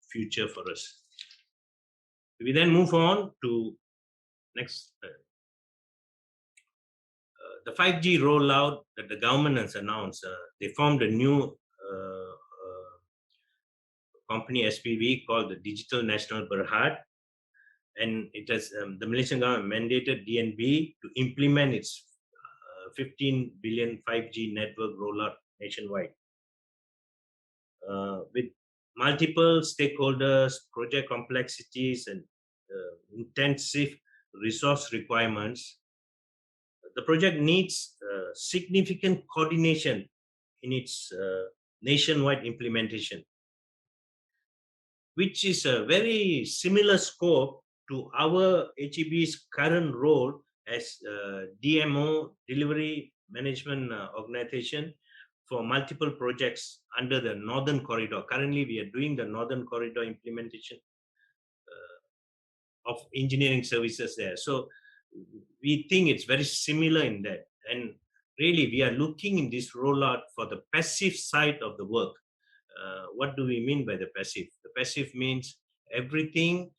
B: future for us. We then move on to next. The 5G rollout that the government has announced, they formed a new company SPV called the Digital National Berhad, and it has the Malaysian government mandated DNB to implement its 15 billion 5G network rollout nationwide. With multiple stakeholders, project complexities, and intensive resource requirements, the project needs significant coordination in its nationwide implementation, which is a very similar scope to our HEB's current role as DMO, Delivery Management Organization, for multiple projects under the Northern Corridor. Currently, we are doing the Northern Corridor implementation of engineering services there. So we think it's very similar in that. And really, we are looking in this rollout for the passive side of the work. What do we mean by the passive? The passive means everything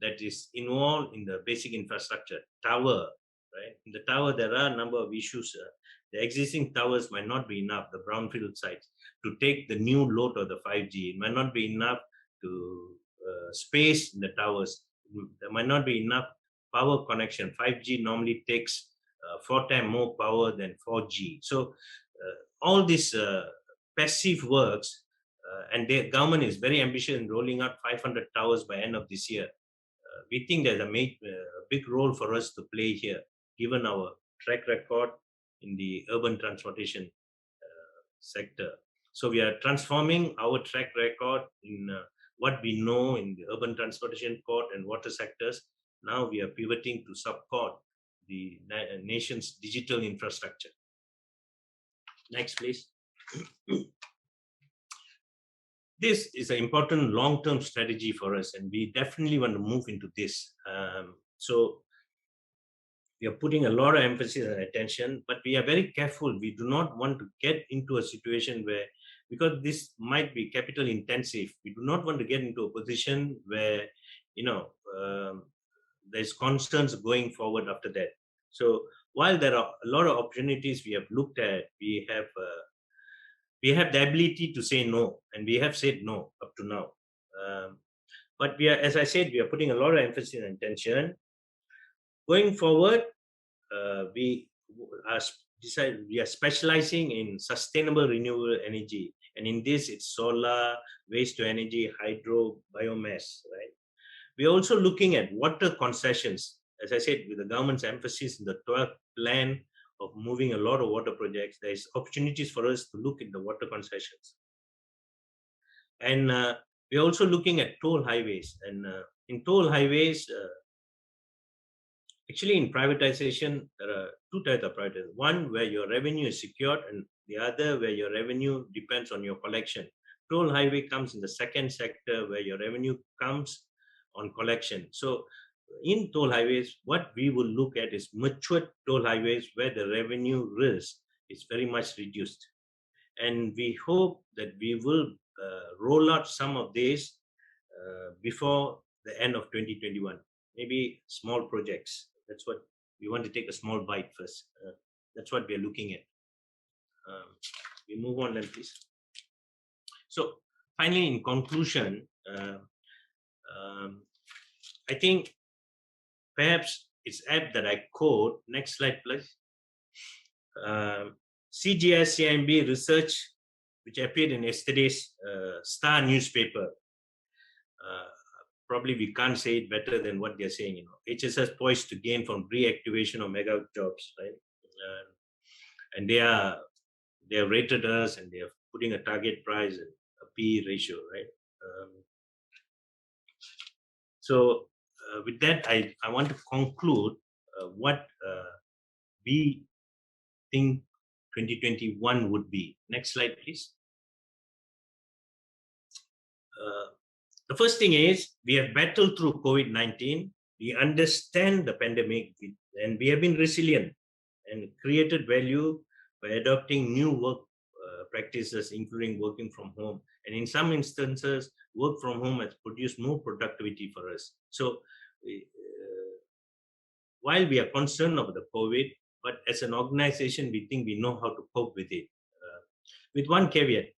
B: that is involved in the basic infrastructure. Tower, right? In the tower, there are a number of issues. The existing towers might not be enough, the brownfield sites, to take the new load of the 5G. It might not be enough to space in the towers. There might not be enough power connection. 5G normally takes 4 times more power than 4G. So all these passive works, and the government is very ambitious in rolling out 500 towers by end of this year. We think there's a big role for us to play here, given our track record in the urban transportation sector. So we are transforming our track record in what we know in the urban transportation, port and water sectors. Now we are pivoting to support the nation's digital infrastructure. Next, please. This is an important long-term strategy for us, and we definitely want to move into this. So we are putting a lot of emphasis and attention, but we are very careful. We do not want to get into a situation where, because this might be capital intensive, we do not want to get into a position where, there's concerns going forward after that. So while there are a lot of opportunities we have looked at, we have the ability to say no, and we have said no up to now. But we are, as I said, we are putting a lot of emphasis and attention. Going forward, we are specializing in sustainable renewable energy, and in this it's solar, waste to energy, hydro, biomass, right? We're also looking at water concessions. As I said, with the government's emphasis in the 12th plan of moving a lot of water projects, there's opportunities for us to look at the water concessions. And we're also looking at toll highways. And in toll highways, actually in privatization, there are 2 types of privatization. One where your revenue is secured, and the other where your revenue depends on your collection. Toll highway comes in the second sector where your revenue comes on collection. So in toll highways, what we will look at is matured toll highways where the revenue risk is very much reduced. And we hope that we will roll out some of these before the end of 2021, maybe small projects. That's what we want to take, a small bite first. That's what we are looking at. We move on then, please. So finally, in conclusion, I think perhaps it's apt that I quote, next slide, please. CGS CIMB research, which appeared in yesterday's Star newspaper, probably we can't say it better than what they're saying. HSS poised to gain from reactivation of mega jobs, right? And they have rated us, and they are putting a target price and a PE ratio, right? So with that, I want to conclude what we think 2021 would be. Next slide, please. The first thing is, we have battled through COVID-19. We understand the pandemic, and we have been resilient and created value by adopting new work practices, including working from home. And in some instances, work from home has produced more productivity for us. So while we are concerned about the COVID, but as an organization, we think we know how to cope with it. With one caveat,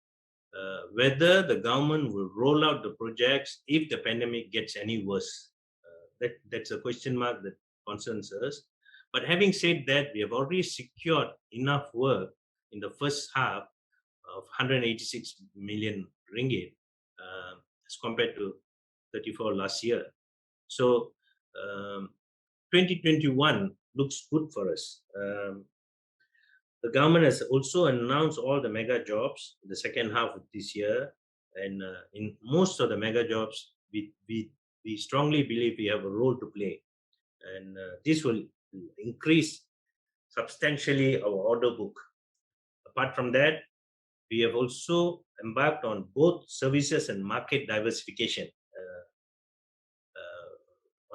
B: whether the government will roll out the projects if the pandemic gets any worse. That's a question mark that concerns us. But having said that, we have already secured enough work in the first half of 186 million ringgit as compared to 34 last year. So 2021 looks good for us. The government has also announced all the mega jobs in the second half of this year. And in most of the mega jobs, we strongly believe we have a role to play. And this will increase substantially our order book. Apart from that, we have also embarked on both services and market diversification.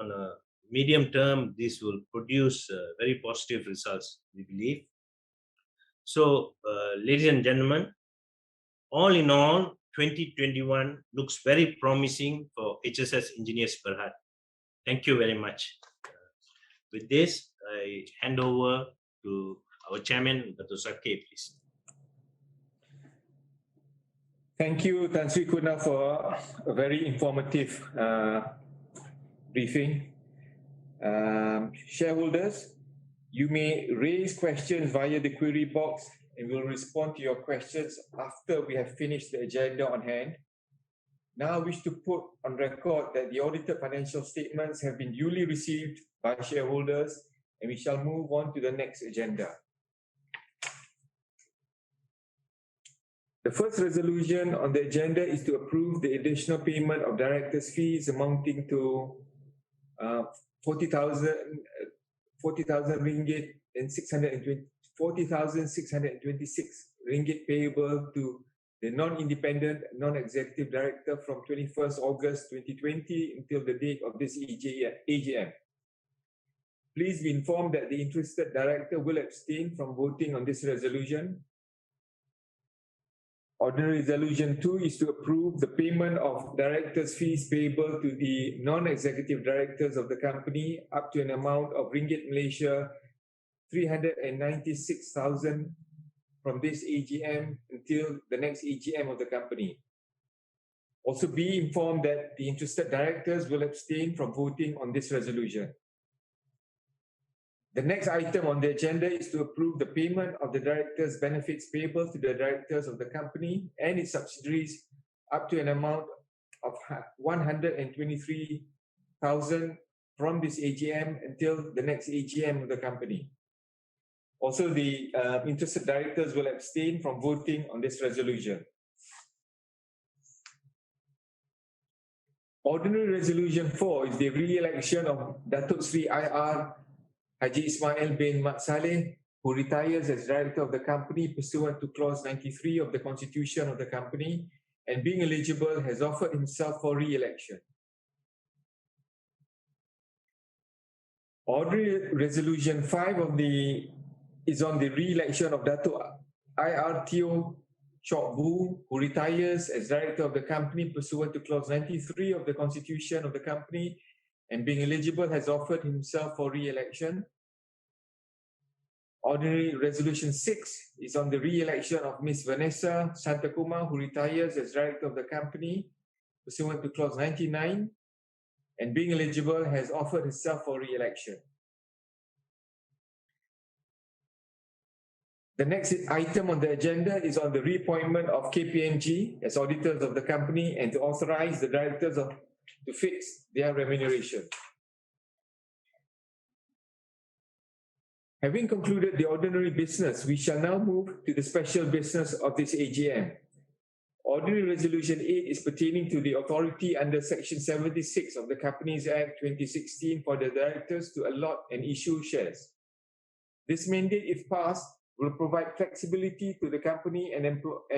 B: On a medium term, this will produce very positive results, we believe. So, ladies and gentlemen, all in all, 2021 looks very promising for HSS Engineers Berhad. Thank you very much. With this, I hand over to our chairman, Dr. Zakir, please.
C: Thank you, Tan Sri Kuna, for a very informative briefing. Shareholders, you may raise questions via the query box, and we'll respond to your questions after we have finished the agenda on hand. Now I wish to put on record that the audited financial statements have been duly received by shareholders, and we shall move on to the next agenda. The first resolution on the agenda is to approve the additional payment of directors' fees amounting to 40,626 ringgit payable to the non-independent, non-executive director from 21st August 2020 until the date of this AGM. Please be informed that the interested director will abstain from voting on this resolution. Ordinary Resolution 2 is to approve the payment of directors' fees payable to the non-executive directors of the company up to an amount of Ringgit Malaysia 396,000 from this AGM until the next AGM of the company. Also be informed that the interested directors will abstain from voting on this resolution. The next item on the agenda is to approve the payment of the directors' benefits payable to the directors of the company and its subsidiaries up to an amount of 123,000 from this AGM until the next AGM of the company. Also, the interested directors will abstain from voting on this resolution. Ordinary Resolution 4 is the re-election of Datuk Sri IR Haji Ismail bin Mat Saleh, who retires as director of the company pursuant to clause 93 of the constitution of the company, and being eligible has offered himself for re-election. Ordinary Resolution 5 is on the re-election of Datuk IR Teo Chok Bu, who retires as director of the company pursuant to clause 93 of the constitution of the company, and being eligible has offered himself for re-election. Ordinary Resolution 6 is on the re-election of Ms. Vanessa Santakumar, who retires as director of the company pursuant to clause 99, and being eligible has offered herself for re-election. The next item on the agenda is on the reappointment of KPMG as auditors of the company and to authorize the directors of to fix their remuneration. Having concluded the ordinary business, we shall now move to the special business of this AGM. Ordinary Resolution 8 is pertaining to the authority under Section 76 of the Companies Act 2016 for the directors to allot and issue shares. This mandate, if passed, will provide flexibility to the company and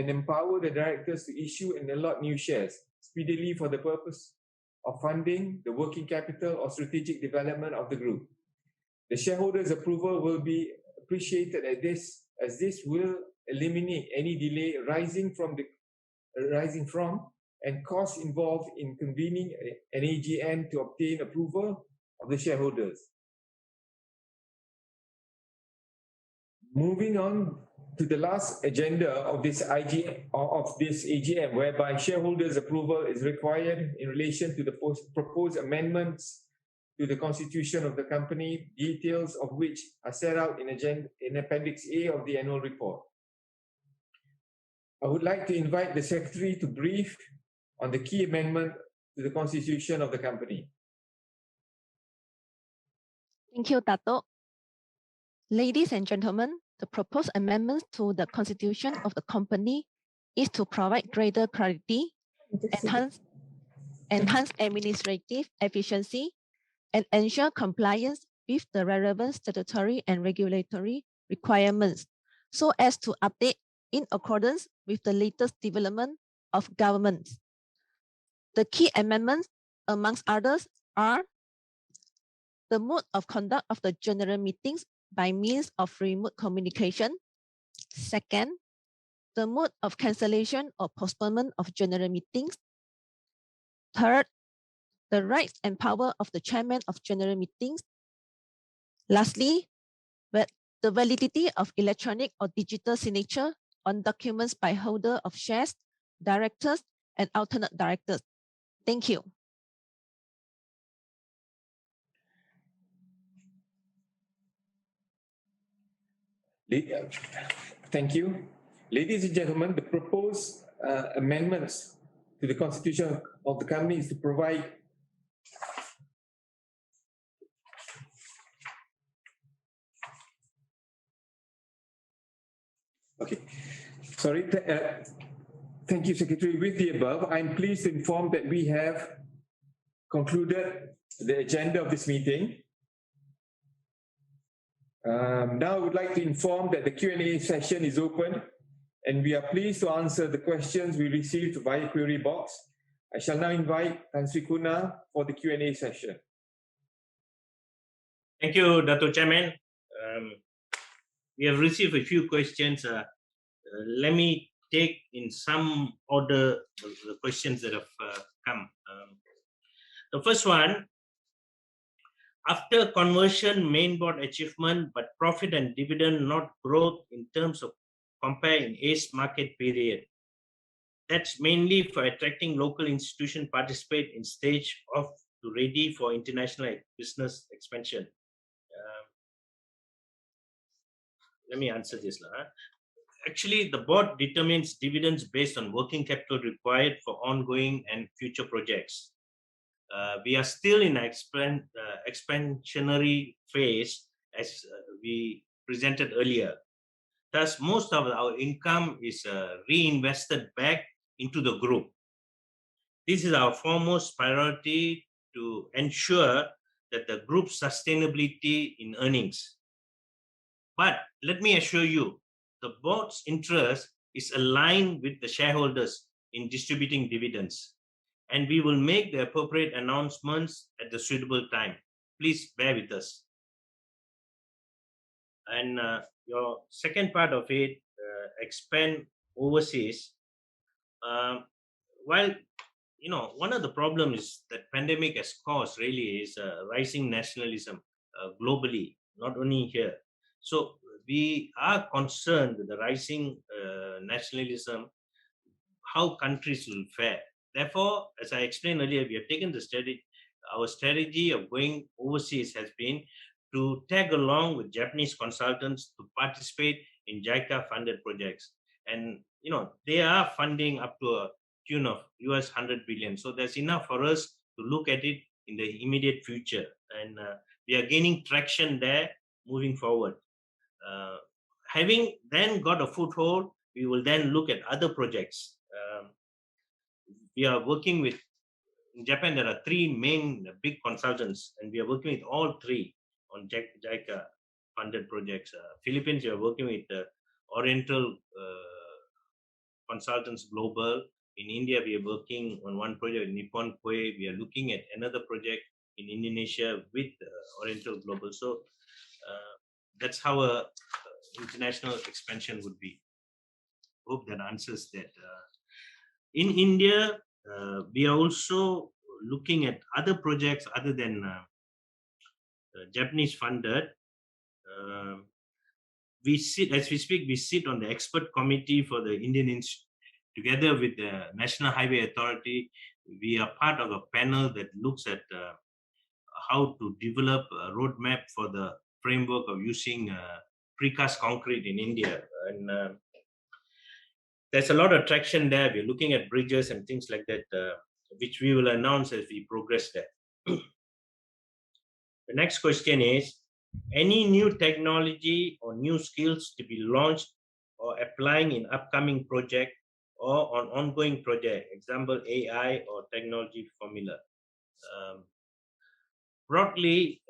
C: empower the directors to issue and allot new shares speedily for the purpose of funding the working capital or strategic development of the group. The shareholders' approval will be appreciated as this will eliminate any delay arising from and costs involved in convening an AGM to obtain approval of the shareholders. Moving on to the last agenda of this AGM, whereby shareholders' approval is required in relation to the proposed amendments to the constitution of the company, details of which are set out in Appendix A of the annual report. I would like to invite the Secretary to brief on the key amendment to the constitution of the company.
D: Thank you, Dato'. Ladies and gentlemen, the proposed amendments to the constitution of the company is to provide greater clarity, enhance administrative efficiency, and ensure compliance with the relevant statutory and regulatory requirements so as to update in accordance with the latest development of government. The key amendments, amongst others, are the mode of conduct of the general meetings by means of remote communication. Second, the mode of cancellation or postponement of general meetings. Third, the rights and power of the chairman of general meetings. Lastly, the validity of electronic or digital signature on documents by holder of shares, directors, and alternate directors. Thank you.
C: Thank you. Ladies and gentlemen, the proposed amendments to the constitution of the company is to provide thank you, Secretary. With the above, I'm pleased to inform that we have concluded the agenda of this meeting. Now I would like to inform that the Q&A session is open and we are pleased to answer the questions we received via query box. I shall now invite Tan Sri Kuna for the Q&A session.
B: Thank you, Dato' Chairman. We have received a few questions. Let me take in some order the questions that have come. The first one, after conversion main board achievement, but profit and dividend not growth in terms of compare in ACE market period. That's mainly for attracting local institution participate in stage of to ready for international business expansion. Let me answer this. Actually, the board determines dividends based on working capital required for ongoing and future projects. We are still in expansionary phase as we presented earlier. Thus, most of our income is reinvested back into the group. This is our foremost priority to ensure that the group's sustainability in earnings. But let me assure you, the board's interest is aligned with the shareholders in distributing dividends, and we will make the appropriate announcements at the suitable time. Please bear with us. And your second part of it, expand overseas. While one of the problems is that pandemic has caused really is rising nationalism globally, not only here. So we are concerned with the rising nationalism, how countries will fare. Therefore, as I explained earlier, we have taken the strategy. Our strategy of going overseas has been to tag along with Japanese consultants to participate in JICA funded projects. And they are funding up to a tune of US 100 billion. So there's enough for us to look at it in the immediate future. And we are gaining traction there moving forward. Having then got a foothold, we will then look at other projects. We are working with, in Japan, there are three main big consultants, and we are working with all three on JICA funded projects. Philippines, we are working with Oriental Consultants Global. In India, we are working on one project, Nippon Koei. We are looking at another project in Indonesia with Oriental Global. So that's how a international expansion would be. Hope that answers that. In India, we are also looking at other projects other than Japanese funded. We sit, as we speak, we sit on the expert committee for the Indian together with the National Highway Authority. We are part of a panel that looks at how to develop a roadmap for the framework of using precast concrete in India. And there's a lot of traction there. We're looking at bridges and things like that, which we will announce as we progress there. The next question is, any new technology or new skills to be launched or applying in upcoming project or on ongoing project, example AI or technology formula? Broadly,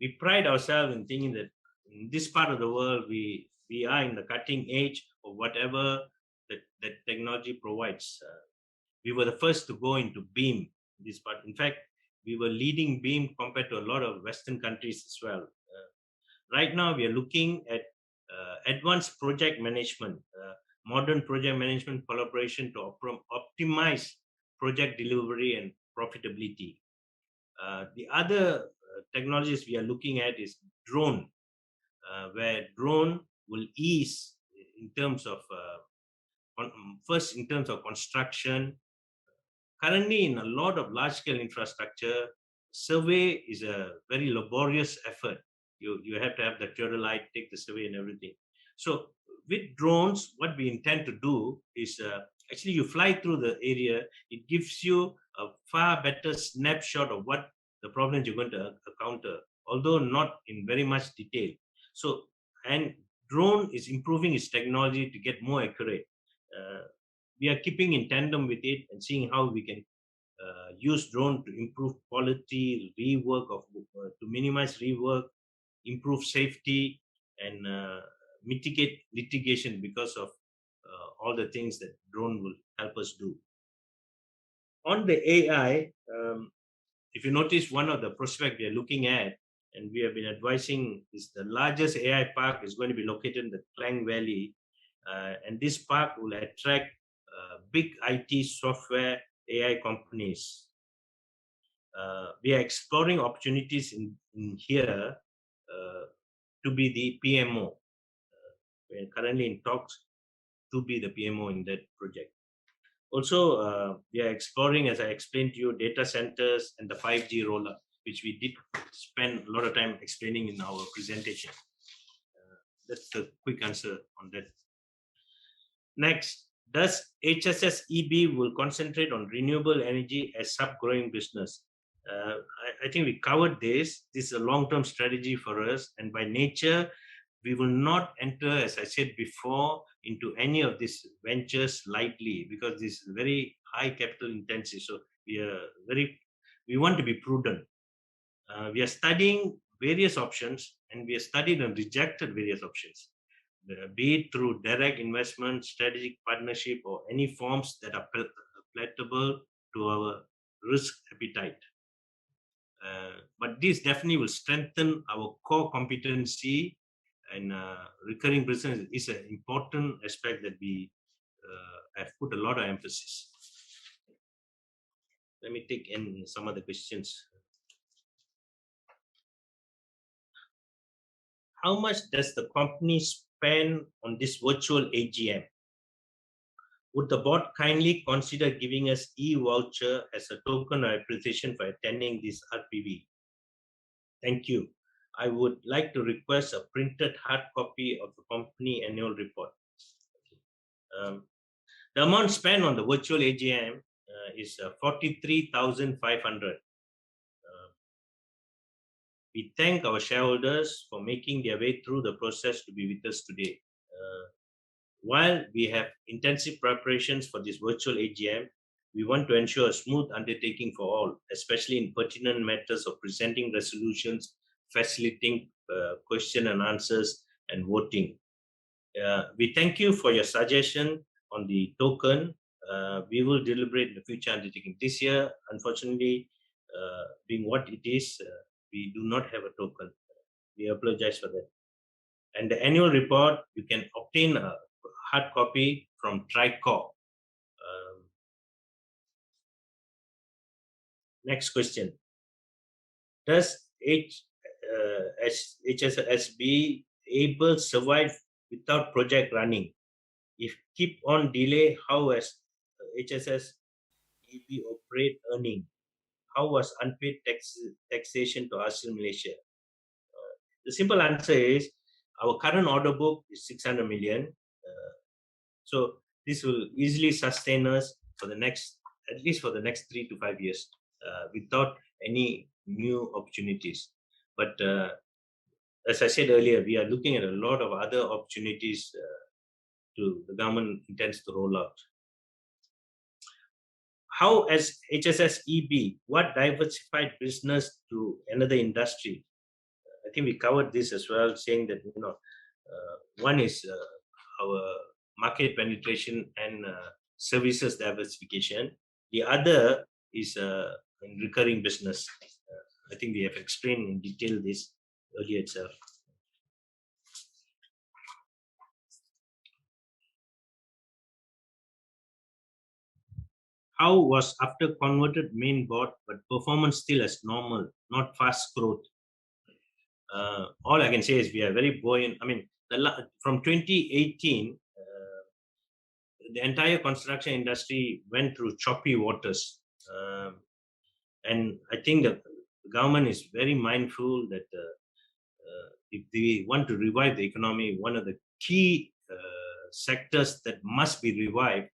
B: we pride ourselves in thinking that in this part of the world, we are in the cutting edge of whatever that technology provides. We were the first to go into BEAM, this part. In fact, we were leading BEAM compared to a lot of Western countries as well. Right now, we are looking at advanced project management, modern project management collaboration to optimize project delivery and profitability. The other technologies we are looking at is drone, where drone will ease in terms of, first in terms of construction. Currently, in a lot of large-scale infrastructure, survey is a very laborious effort. You have to have the theodolite, take the survey and everything. So with drones, what we intend to do is actually you fly through the area, it gives you a far better snapshot of what the problems you're going to encounter, although not in very much detail. So, and drone is improving its technology to get more accurate. We are keeping in tandem with it and seeing how we can use drone to improve quality, rework of, to minimize rework, improve safety, and mitigate litigation because of all the things that drone will help us do. On the AI, if you notice, one of the prospects we are looking at, and we have been advising, is the largest AI park is going to be located in the Klang Valley. And this park will attract big IT software AI companies. We are exploring opportunities in here to be the PMO. We are currently in talks to be the PMO in that project. Also, we are exploring, as I explained to you, data centers and the 5G rollout, which we did spend a lot of time explaining in our presentation. That's the quick answer on that. Next, does HSS EB will concentrate on renewable energy as sub-growing business? I think we covered this. This is a long-term strategy for us, and by nature, we will not enter, as I said before, into any of these ventures lightly, because this is very high capital intensive. So we want to be prudent. We are studying various options, and we have studied and rejected various options, be it through direct investment, strategic partnership, or any forms that are palatable to our risk appetite. But this definitely will strengthen our core competency, and recurring business is an important aspect that we have put a lot of emphasis. Let me take in some of the questions. How much does the company spend on this virtual AGM? Would the board kindly consider giving us e-voucher as a token of appreciation for attending this RPV? Thank you. I would like to request a printed hard copy of the company annual report. The amount spent on the virtual AGM is 43,500. We thank our shareholders for making their way through the process to be with us today. While we have intensive preparations for this virtual AGM, we want to ensure a smooth undertaking for all, especially in pertinent matters of presenting resolutions, facilitating question and answers, and voting. We thank you for your suggestion on the token. We will deliberate in the future undertaking. This year, unfortunately, being what it is, we do not have a token. We apologize for that. And the annual report, you can obtain a hard copy from Tricor. Next question. Does HSS be able to survive without project running? If keep on delay, how has HSS EB operate earning? How was unpaid taxation to Hasil Malaysia? The simple answer is our current order book is 600 million. So this will easily sustain us for the next, at least for the next 3 to 5 years, without any new opportunities. But as I said earlier, we are looking at a lot of other opportunities the government intends to roll out. How as HSS EB, what diversified business to another industry? I think we covered this as well, saying that one is our market penetration and services diversification. The other is in recurring business. I think we have explained in detail this earlier itself. How was after converted main board, but performance still as normal, not fast growth? All I can say is we are very buoyant. I mean, from 2018, the entire construction industry went through choppy waters. And I think that the government is very mindful that if they want to revive the economy, one of the key sectors that must be revived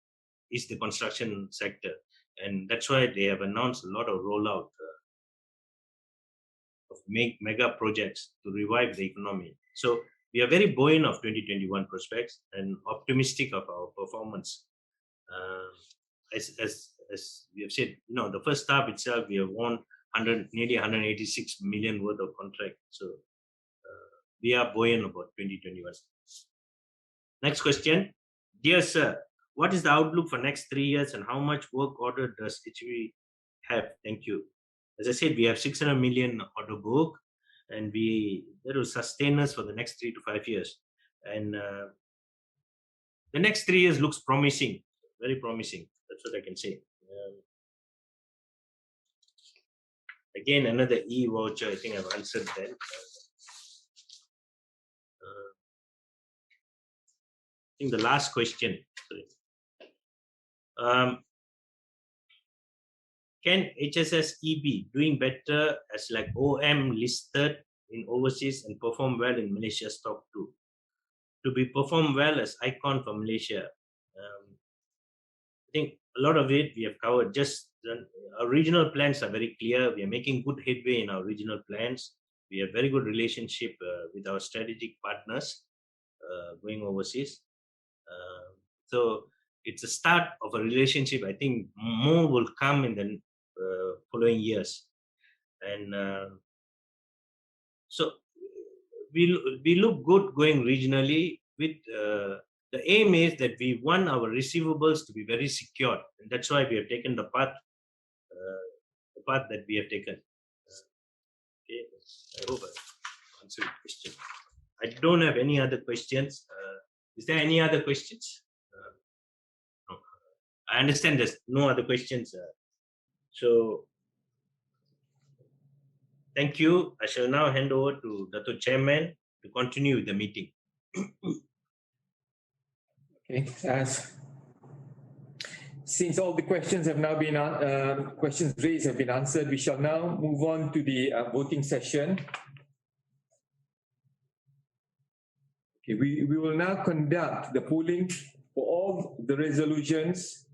B: is the construction sector. And that's why they have announced a lot of rollout of mega projects to revive the economy. So we are very buoyant of 2021 prospects and optimistic of our performance. As we have said, the first half itself, we have won nearly 186 million worth of contract. So we are buoyant about 2021. Next question. Dear sir, what is the outlook for next 3 years and how much work order does HV have? Thank you. As I said, we have 600 million order book and that will sustain us for the next 3 to 5 years. And the next 3 years looks promising, very promising. That's what I can say. Again, another e-voucher, I think I've answered that. I think the last question. Can HSS EB doing better as like OM listed in overseas and perform well in Malaysia stock too? To be performed well as icon for Malaysia. I think a lot of it we have covered. Just our regional plans are very clear. We are making good headway in our regional plans. We have very good relationship with our strategic partners going overseas. So it's a start of a relationship. I think more will come in the following years. And so we look good going regionally with the aim is that we want our receivables to be very secure. And that's why we have taken the path that we have taken. Okay, I hope I answered the question. I don't have any other questions. Is there any other questions? No. I understand there's no other questions. So thank you. I shall now hand over to Dato' Chairman to continue with the meeting.
C: Okay. Since all the questions have now been questions raised have been answered, we shall now move on to the voting session. Okay, we will now conduct the polling for all the resolutions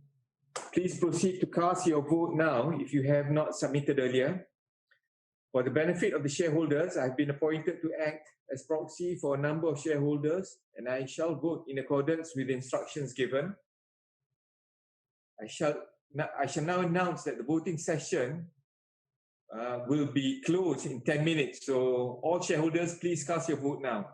C: Please proceed to cast your vote now if you have not submitted earlier. For the benefit of the shareholders, I have been appointed to act as proxy for a number of shareholders, and I shall vote in accordance with the instructions given. I shall now announce that the voting session will be closed in 10 minutes. So all shareholders, please cast your vote now.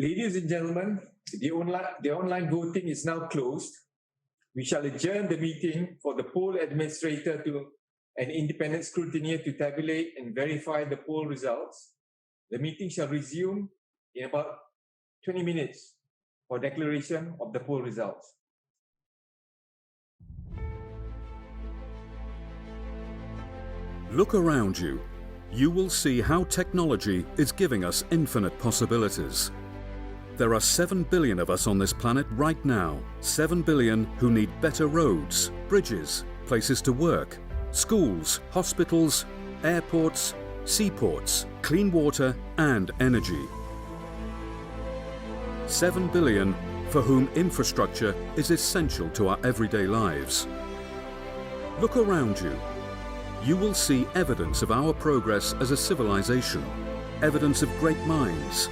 C: Ladies and gentlemen, the online voting is now closed. We shall adjourn the meeting for the poll administrator to an independent scrutineer to tabulate and verify the poll results. The meeting shall resume in about 20 minutes for declaration of the poll results.
K: Look around you. You will see how technology is giving us infinite possibilities. There are 7 billion of us on this planet right now. 7 billion who need better roads, bridges, places to work, schools, hospitals, airports, seaports, clean water and energy. 7 billion for whom infrastructure is essential to our everyday lives. Look around you. You will see evidence of our progress as a civilization, evidence of great minds,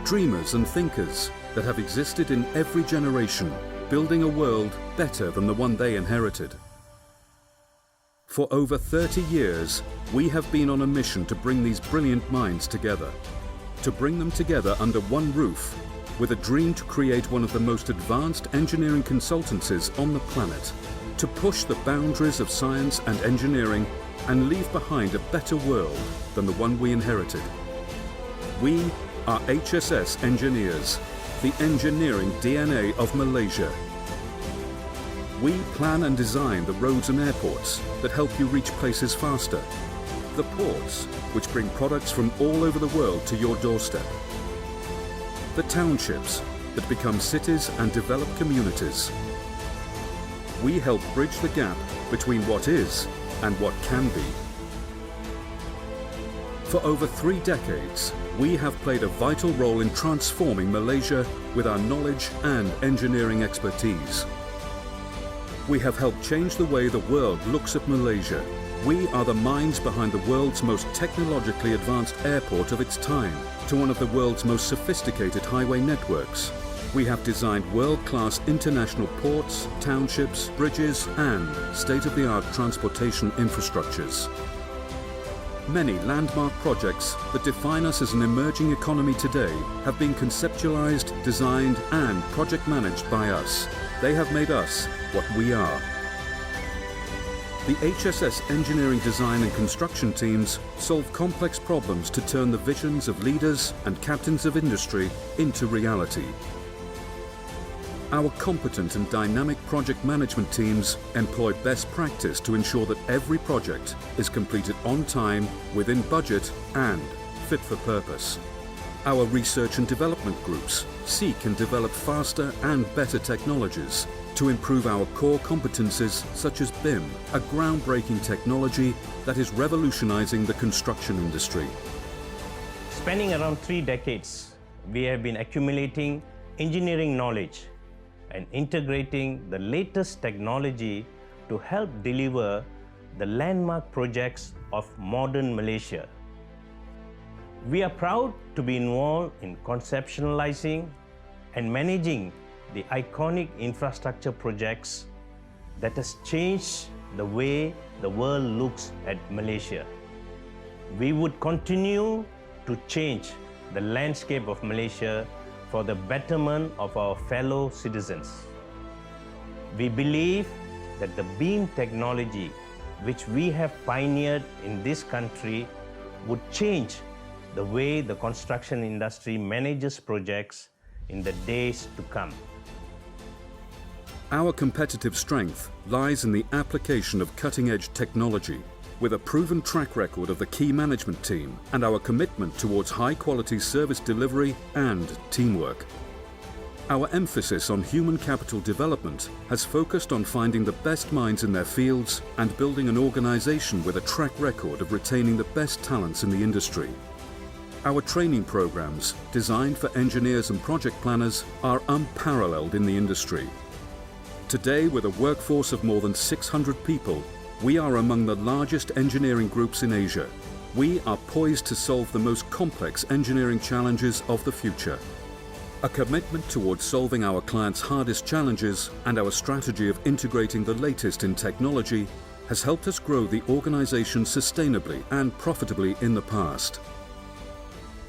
K: dreamers and thinkers that have existed in every generation, building a world better than the one they inherited. For over 30 years, we have been on a mission to bring these brilliant minds together, to bring them together under one roof, with a dream to create one of the most advanced engineering consultancies on the planet, to push the boundaries of science and engineering and leave behind a better world than the one we inherited. We are HSS Engineers, the engineering DNA of Malaysia. We plan and design the roads and airports that help you reach places faster, the ports which bring products from all over the world to your doorstep, the townships that become cities and develop communities. We help bridge the gap between what is and what can be. For over 3 decades, we have played a vital role in transforming Malaysia with our knowledge and engineering expertise. We have helped change the way the world looks at Malaysia. We are the minds behind the world's most technologically advanced airport of its time, to one of the world's most sophisticated highway networks. We have designed world-class international ports, townships, bridges, and state-of-the-art transportation infrastructures. Many landmark projects that define us as an emerging economy today have been conceptualized, designed, and project managed by us. They have made us what we are. The HSS engineering design and construction teams solve complex problems to turn the visions of leaders and captains of industry into reality. Our competent and dynamic project management teams employ best practice to ensure that every project is completed on time, within budget, and fit for purpose. Our research and development groups seek and develop faster and better technologies to improve our core competencies such as BIM, a groundbreaking technology that is revolutionizing the construction industry.
B: Spanning around 3 decades, we have been accumulating engineering knowledge and integrating the latest technology to help deliver the landmark projects of modern Malaysia. We are proud to be involved in conceptualizing and managing the iconic infrastructure projects that has changed the way the world looks at Malaysia. We would continue to change the landscape of Malaysia for the betterment of our fellow citizens. We believe that the beam technology which we have pioneered in this country would change the way the construction industry manages projects in the days to come.
K: Our competitive strength lies in the application of cutting-edge technology, with a proven track record of the key management team and our commitment towards high-quality service delivery and teamwork. Our emphasis on human capital development has focused on finding the best minds in their fields and building an organization with a track record of retaining the best talents in the industry. Our training programs, designed for engineers and project planners, are unparalleled in the industry. Today, with a workforce of more than 600 people, we are among the largest engineering groups in Asia. We are poised to solve the most complex engineering challenges of the future. A commitment towards solving our clients' hardest challenges and our strategy of integrating the latest in technology has helped us grow the organization sustainably and profitably in the past.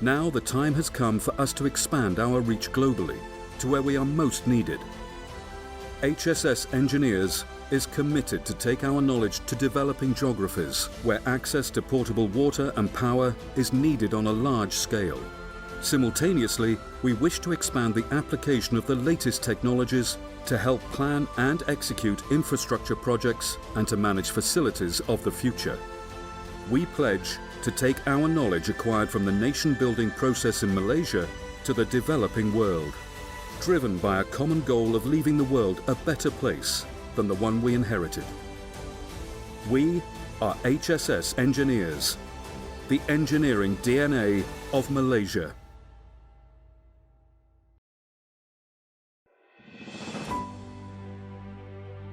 K: Now the time has come for us to expand our reach globally to where we are most needed. HSS Engineers is committed to take our knowledge to developing geographies where access to portable water and power is needed on a large scale. Simultaneously, we wish to expand the application of the latest technologies to help plan and execute infrastructure projects and to manage facilities of the future. We pledge to take our knowledge acquired from the nation-building process in Malaysia to the developing world, driven by a common goal of leaving the world a better place than the one we inherited. We are HSS Engineers, the engineering DNA of Malaysia.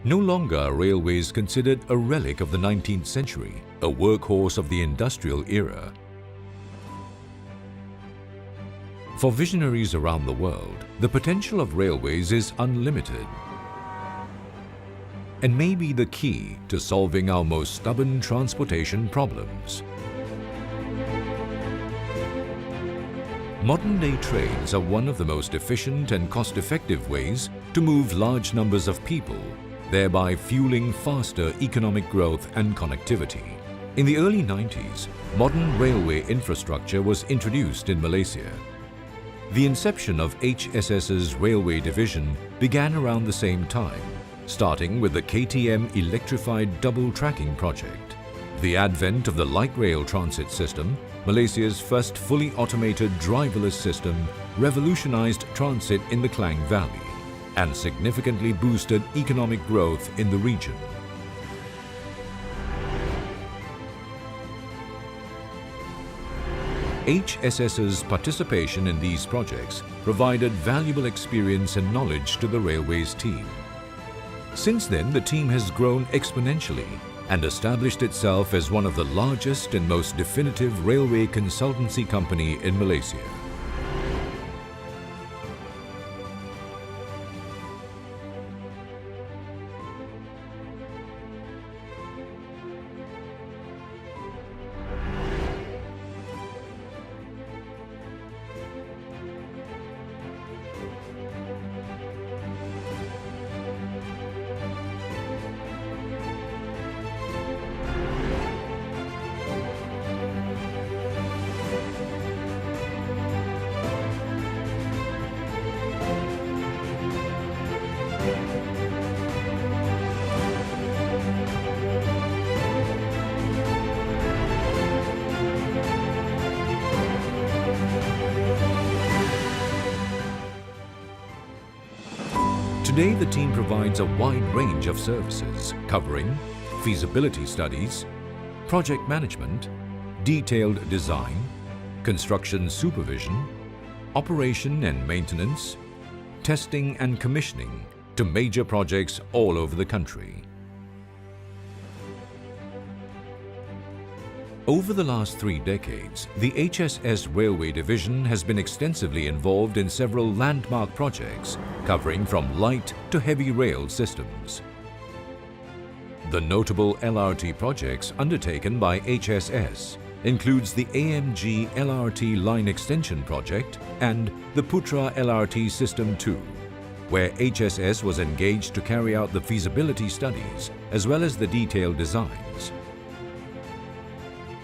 L: No longer are railways considered a relic of the 19th century, a workhorse of the industrial era. For visionaries around the world, the potential of railways is unlimited and may be the key to solving our most stubborn transportation problems. Modern-day trains are one of the most efficient and cost-effective ways to move large numbers of people, thereby fueling faster economic growth and connectivity. In the early 90s, modern railway infrastructure was introduced in Malaysia. The inception of HSS's railway division began around the same time, starting with the KTM electrified double tracking project. The advent of the light rail transit system, Malaysia's first fully automated driverless system, revolutionized transit in the Klang Valley and significantly boosted economic growth in the region. HSS's participation in these projects provided valuable experience and knowledge to the railways team. Since then, the team has grown exponentially and established itself as one of the largest and most definitive railway consultancy company in Malaysia. Today, the team provides a wide range of services covering feasibility studies, project management, detailed design, construction supervision, operation and maintenance, testing and commissioning to major projects all over the country. Over the last 3 decades, the HSS Railway Division has been extensively involved in several landmark projects covering from light to heavy rail systems. The notable LRT projects undertaken by HSS includes the AMG LRT Line Extension Project and the Putra LRT System 2, where HSS was engaged to carry out the feasibility studies as well as the detailed designs.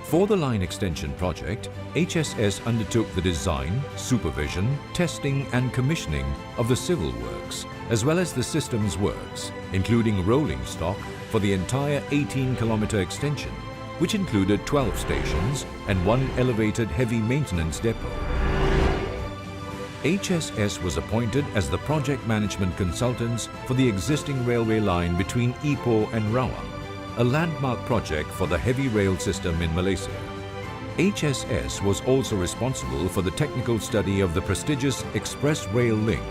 L: For the line extension project, HSS undertook the design, supervision, testing and commissioning of the civil works, as well as the systems works, including rolling stock for the entire 18-kilometer extension, which included 12 stations and 1 elevated heavy maintenance depot. HSS was appointed as the project management consultants for the existing railway line between Ipoh and Rawang, a landmark project for the heavy rail system in Malaysia. HSS was also responsible for the technical study of the prestigious Express Rail Link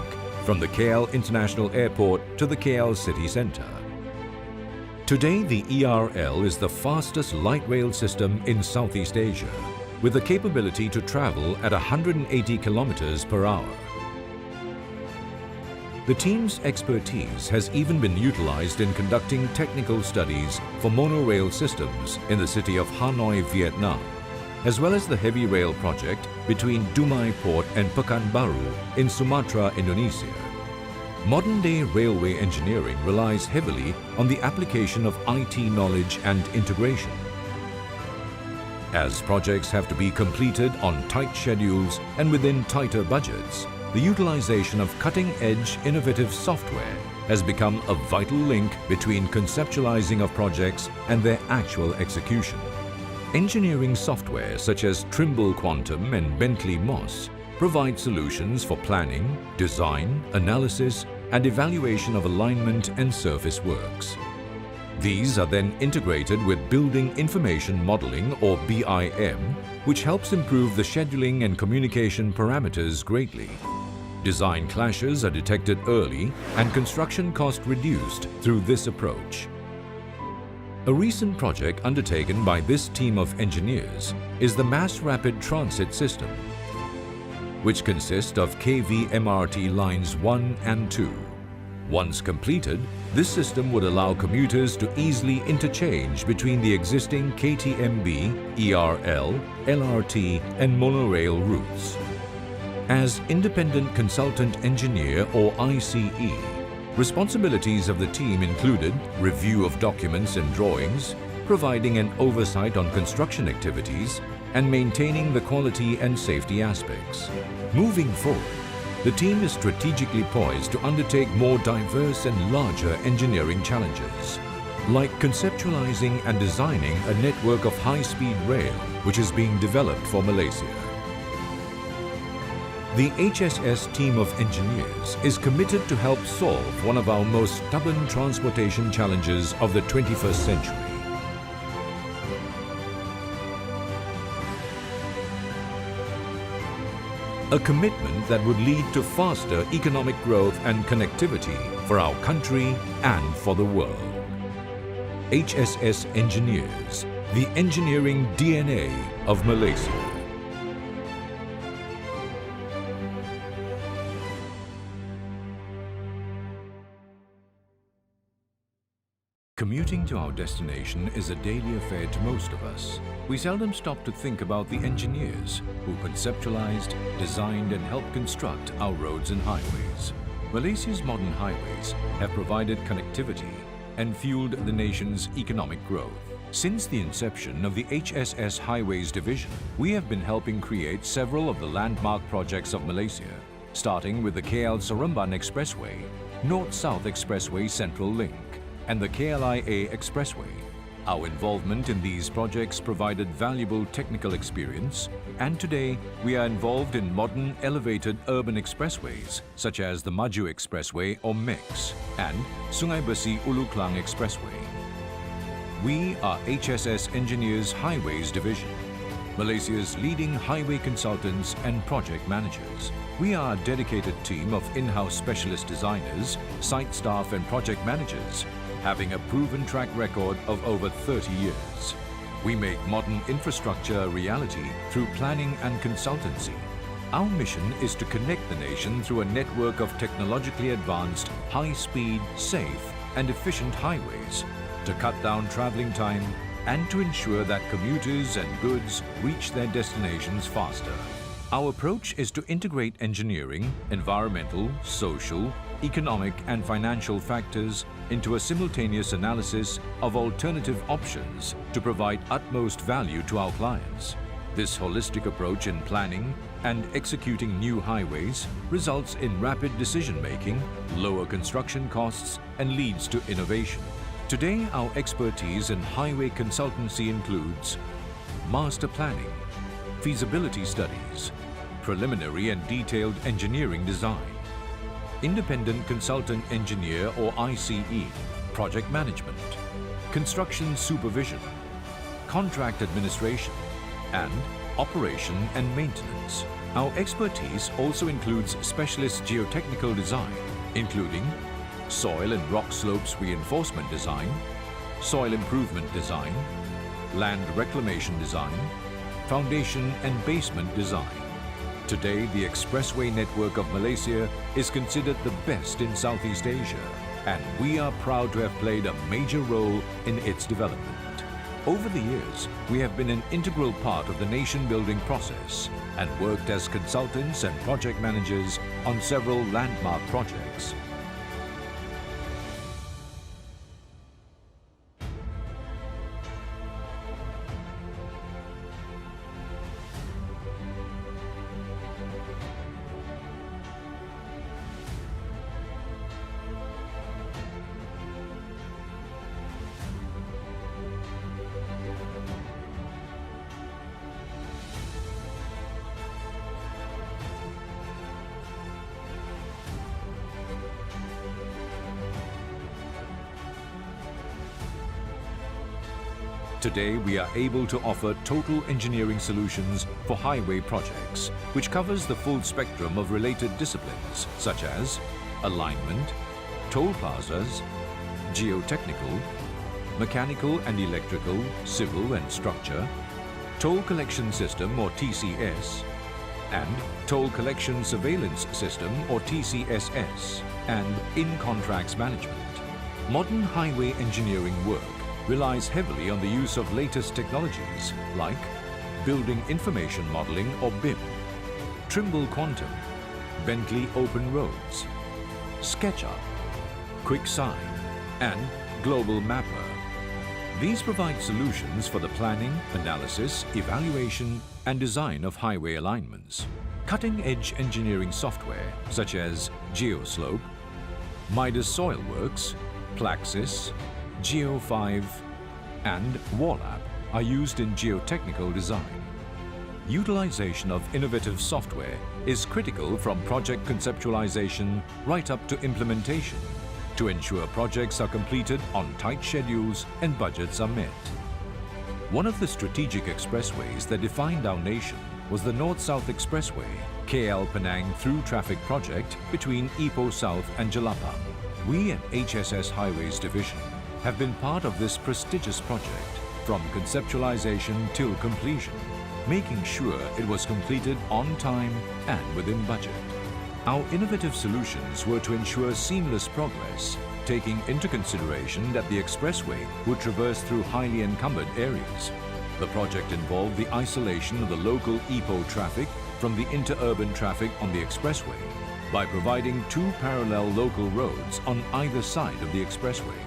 L: from the KL International Airport to the KL City Centre. Today, the ERL is the fastest light rail system in Southeast Asia, with the capability to travel at 180 kilometers per hour. The team's expertise has even been utilized in conducting technical studies for monorail systems in the city of Hanoi, Vietnam, as well as the heavy rail project between Dumai Port and Pekanbaru in Sumatra, Indonesia. Modern-day railway engineering relies heavily on the application of IT knowledge and integration. As projects have to be completed on tight schedules and within tighter budgets, the utilization of cutting-edge innovative software has become a vital link between conceptualizing of projects and their actual execution. Engineering software such as Trimble Quantum and Bentley Moss provide solutions for planning, design, analysis, and evaluation of alignment and surface works. These are then integrated with Building Information Modeling or BIM, which helps improve the scheduling and communication parameters greatly. Design clashes are detected early and construction cost reduced through this approach. A recent project undertaken by this team of engineers is the Mass Rapid Transit System, which consists of KV MRT lines 1 and 2. Once completed, this system would allow commuters to easily interchange between the existing KTMB, ERL, LRT and monorail routes. As Independent Consultant Engineer or ICE, responsibilities of the team included review of documents and drawings, providing an oversight on construction activities, and maintaining the quality and safety aspects. Moving forward, the team is strategically poised to undertake more diverse and larger engineering challenges, like conceptualizing and designing a network of high-speed rail which is being developed for Malaysia. The HSS team of engineers is committed to help solve one of our most stubborn transportation challenges of the 21st century. A commitment that would lead to faster economic growth and connectivity for our country and for the world. HSS Engineers, the engineering DNA of Malaysia. Commuting to our destination is a daily affair to most of us. We seldom stop to think about the engineers who conceptualized, designed and helped construct our roads and highways. Malaysia's modern highways have provided connectivity and fueled the nation's economic growth. Since the inception of the HSS Highways Division, we have been helping create several of the landmark projects of Malaysia, starting with the KL Seremban Expressway, North-South Expressway Central Link, and the KLIA Expressway. Our involvement in these projects provided valuable technical experience, and today we are involved in modern elevated urban expressways such as the Maju Expressway or MEX and Sungai Besi Ulu Klang Expressway. We are HSS Engineers Highways Division, Malaysia's leading highway consultants and project managers. We are a dedicated team of in-house specialist designers, site staff and project managers, having a proven track record of over 30 years. We make modern infrastructure a reality through planning and consultancy. Our mission is to connect the nation through a network of technologically advanced, high-speed, safe and efficient highways to cut down traveling time and to ensure that commuters and goods reach their destinations faster. Our approach is to integrate engineering, environmental, social, economic and financial factors into a simultaneous analysis of alternative options to provide utmost value to our clients. This holistic approach in planning and executing new highways results in rapid decision-making, lower construction costs, and leads to innovation. Today, our expertise in highway consultancy includes master planning, feasibility studies, preliminary and detailed engineering design, Independent Consultant Engineer or ICE, Project Management, Construction Supervision, Contract Administration, and Operation and Maintenance. Our expertise also includes specialist geotechnical design, including soil and rock slopes reinforcement design, soil improvement design, land reclamation design, foundation and basement design. Today, the expressway network of Malaysia is considered the best in Southeast Asia, and we are proud to have played a major role in its development. Over the years, we have been an integral part of the nation-building process and worked as consultants and project managers on several landmark projects. Today, we are able to offer total engineering solutions for highway projects, which covers the full spectrum of related disciplines such as alignment, toll plazas, geotechnical, mechanical and electrical, civil and structure, toll collection system or TCS, and toll collection surveillance system or TCSS, and in-contracts management. Modern highway engineering work relies heavily on the use of latest technologies like Building Information Modeling or BIM, Trimble Quantum, Bentley Open Roads, SketchUp, QuickSign, and Global Mapper. These provide solutions for the planning, analysis, evaluation, and design of highway alignments. Cutting-edge engineering software such as GeoSlope, Midas SoilWorks, Plaxis, Geo5, and WallApp are used in geotechnical design. Utilization of innovative software is critical from project conceptualization right up to implementation to ensure projects are completed on tight schedules and budgets are met. One of the strategic expressways that defined our nation was the North-South Expressway, KL Penang Through Traffic Project between Ipoh South and Jelapang. We at HSS Highways Division have been part of this prestigious project from conceptualization till completion, making sure it was completed on time and within budget. Our innovative solutions were to ensure seamless progress, taking into consideration that the expressway would traverse through highly encumbered areas. The project involved the isolation of the local Ipoh traffic from the interurban traffic on the expressway by providing two parallel local roads on either side of the expressway.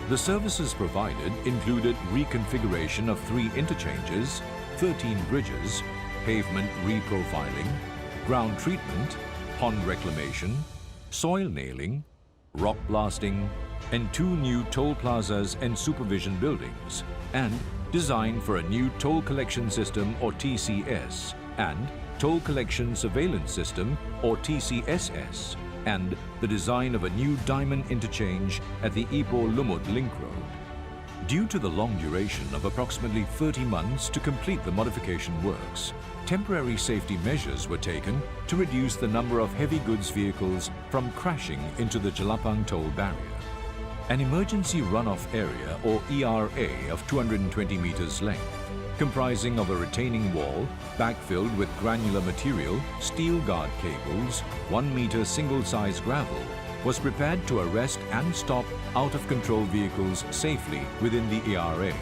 L: The services provided included reconfiguration of 3 interchanges, 13 bridges, pavement reprofiling, ground treatment, pond reclamation, soil nailing, rock blasting, and 2 new toll plazas and supervision buildings, and design for a new toll collection system or TCS, and toll collection surveillance system or TCSS, and the design of a new diamond interchange at the Ipoh Lumut Link Road. Due to the long duration of approximately 30 months to complete the modification works, temporary safety measures were taken to reduce the number of heavy goods vehicles from crashing into the Jelapang toll barrier. An emergency runoff area or ERA of 220 meters length, comprising of a retaining wall backfilled with granular material, steel guard cables, 1 meter single-size gravel, was prepared to arrest and stop out-of-control vehicles safely within the ERA.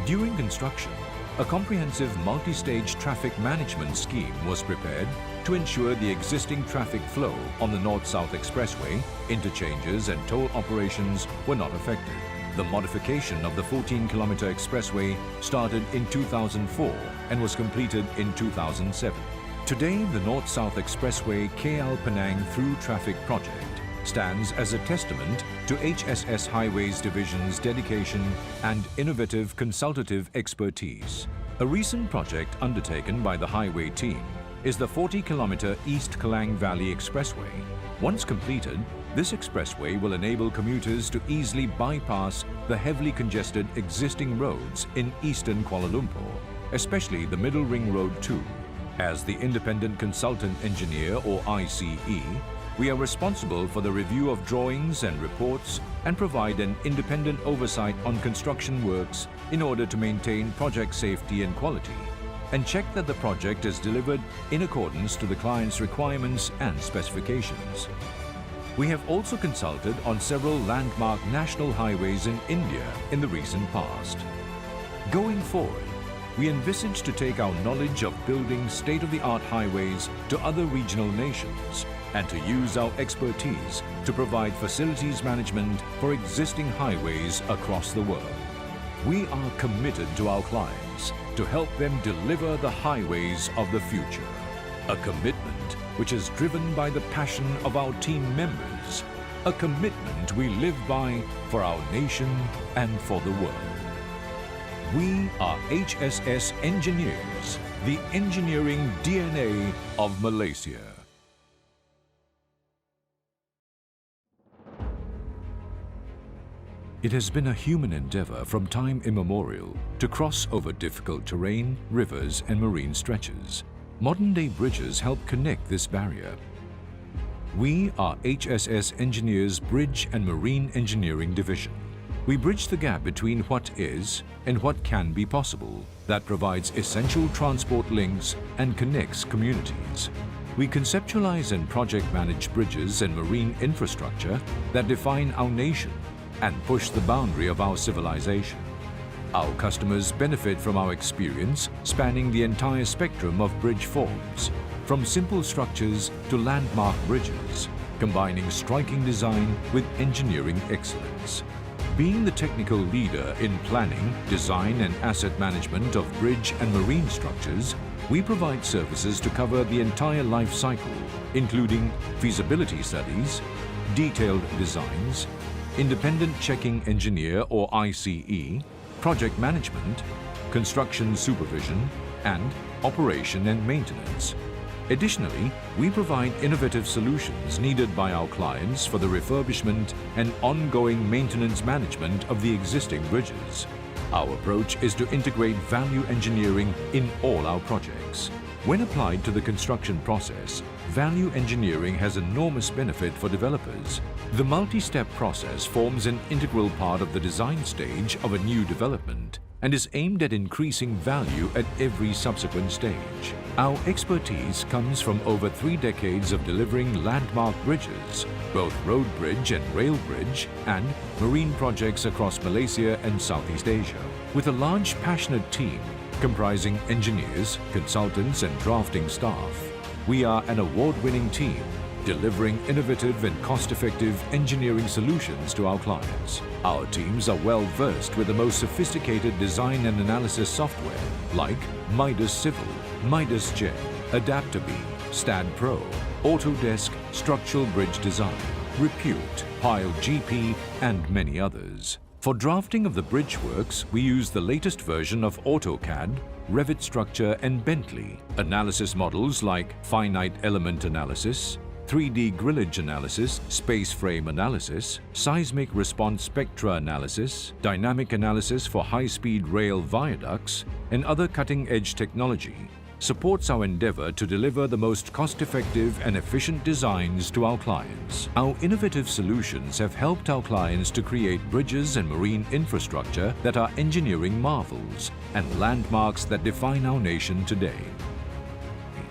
L: During construction, a comprehensive multi-stage traffic management scheme was prepared to ensure the existing traffic flow on the North-South Expressway, interchanges and toll operations were not affected. The modification of the 14-kilometer expressway started in 2004 and was completed in 2007. Today, the North-South Expressway KL Penang Through Traffic Project stands as a testament to HSS Highways Division's dedication and innovative consultative expertise. A recent project undertaken by the highway team is the 40-kilometer East Klang Valley Expressway. Once completed, this expressway will enable commuters to easily bypass the heavily congested existing roads in eastern Kuala Lumpur, especially the Middle Ring Road 2. As the Independent Consultant Engineer or ICE, we are responsible for the review of drawings and reports and provide an independent oversight on construction works in order to maintain project safety and quality, and check that the project is delivered in accordance to the client's requirements and specifications. We have also consulted on several landmark national highways in India in the recent past. Going forward, we envisage to take our knowledge of building state-of-the-art highways to other regional nations and to use our expertise to provide facilities management for existing highways across the world. We are committed to our clients to help them deliver the highways of the future. A commitment which is driven by the passion of our team members. A commitment we live by for our nation and for the world. We are HSS Engineers, the engineering DNA of Malaysia. It has been a human endeavor from time immemorial to cross over difficult terrain, rivers and marine stretches. Modern-day bridges help connect this barrier. We are HSS Engineers Bridge and Marine Engineering Division. We bridge the gap between what is and what can be possible that provides essential transport links and connects communities. We conceptualize and project manage bridges and marine infrastructure that define our nation and push the boundary of our civilization. Our customers benefit from our experience spanning the entire spectrum of bridge forms, from simple structures to landmark bridges, combining striking design with engineering excellence. Being the technical leader in planning, design and asset management of bridge and marine structures, we provide services to cover the entire life cycle, including feasibility studies, detailed designs, independent checking engineer or ICE, project management, construction supervision, and operation and maintenance. Additionally, we provide innovative solutions needed by our clients for the refurbishment and ongoing maintenance management of the existing bridges. Our approach is to integrate value engineering in all our projects. When applied to the construction process, value engineering has enormous benefit for developers. The multi-step process forms an integral part of the design stage of a new development and is aimed at increasing value at every subsequent stage. Our expertise comes from over 3 decades of delivering landmark bridges, both road bridge and rail bridge, and marine projects across Malaysia and Southeast Asia. With a large, passionate team comprising engineers, consultants and drafting staff, we are an award-winning team delivering innovative and cost-effective engineering solutions to our clients. Our teams are well versed with the most sophisticated design and analysis software like Midas Civil, Midas Gen, Adaptabeam, STAD Pro, Autodesk Structural Bridge Design, Repute, Pile GP and many others. For drafting of the bridge works, we use the latest version of AutoCAD, Revit Structure and Bentley. Analysis models like finite element analysis, 3D grillage analysis, space frame analysis, seismic response spectra analysis, dynamic analysis for high-speed rail viaducts, and other cutting-edge technology supports our endeavor to deliver the most cost-effective and efficient designs to our clients. Our innovative solutions have helped our clients to create bridges and marine infrastructure that are engineering marvels and landmarks that define our nation today.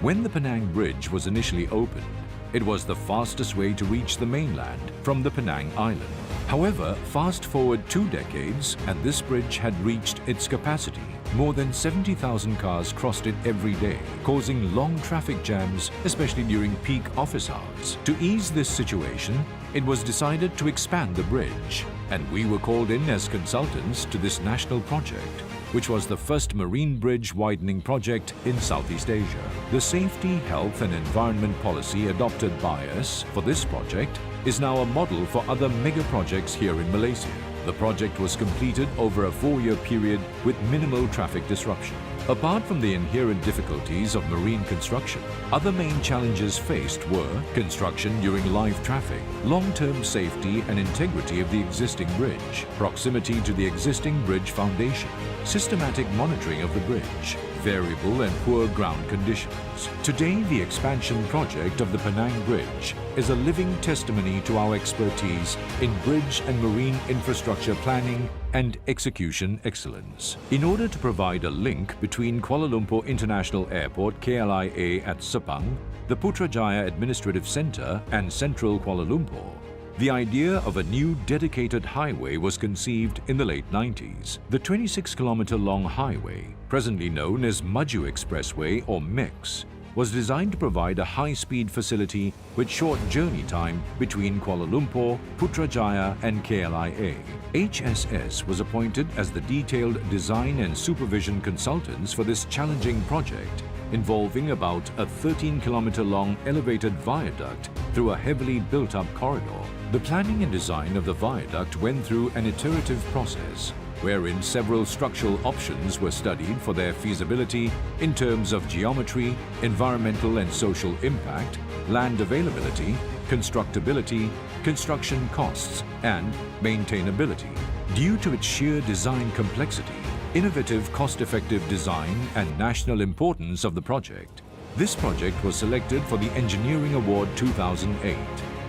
L: When the Penang Bridge was initially opened, it was the fastest way to reach the mainland from the Penang Island. However, fast forward 2 decades and this bridge had reached its capacity. More than 70,000 cars crossed it every day, causing long traffic jams, especially during peak office hours. To ease this situation, it was decided to expand the bridge, and we were called in as consultants to this national project, which was the first marine bridge widening project in Southeast Asia. The safety, health and environment policy adopted by us for this project is now a model for other mega projects here in Malaysia. The project was completed over a 4-year period with minimal traffic disruption. Apart from the inherent difficulties of marine construction, other main challenges faced were construction during live traffic, long-term safety and integrity of the existing bridge, proximity to the existing bridge foundation, systematic monitoring of the bridge, variable and poor ground conditions. Today, the expansion project of the Penang Bridge is a living testimony to our expertise in bridge and marine infrastructure planning and execution excellence. In order to provide a link between Kuala Lumpur International Airport, KLIA at Sepang, the Putrajaya Administrative Centre and Central Kuala Lumpur, the idea of a new dedicated highway was conceived in the late 90s. The 26-kilometre-long highway, presently known as Maju Expressway or MEX, was designed to provide a high-speed facility with short journey time between Kuala Lumpur, Putrajaya and KLIA. HSS was appointed as the detailed design and supervision consultants for this challenging project, involving about a 13-kilometre-long elevated viaduct through a heavily built-up corridor. The planning and design of the viaduct went through an iterative process, wherein several structural options were studied for their feasibility in terms of geometry, environmental and social impact, land availability, constructability, construction costs, and maintainability. Due to its sheer design complexity, innovative, cost-effective design and national importance of the project, this project was selected for the Engineering Award 2008.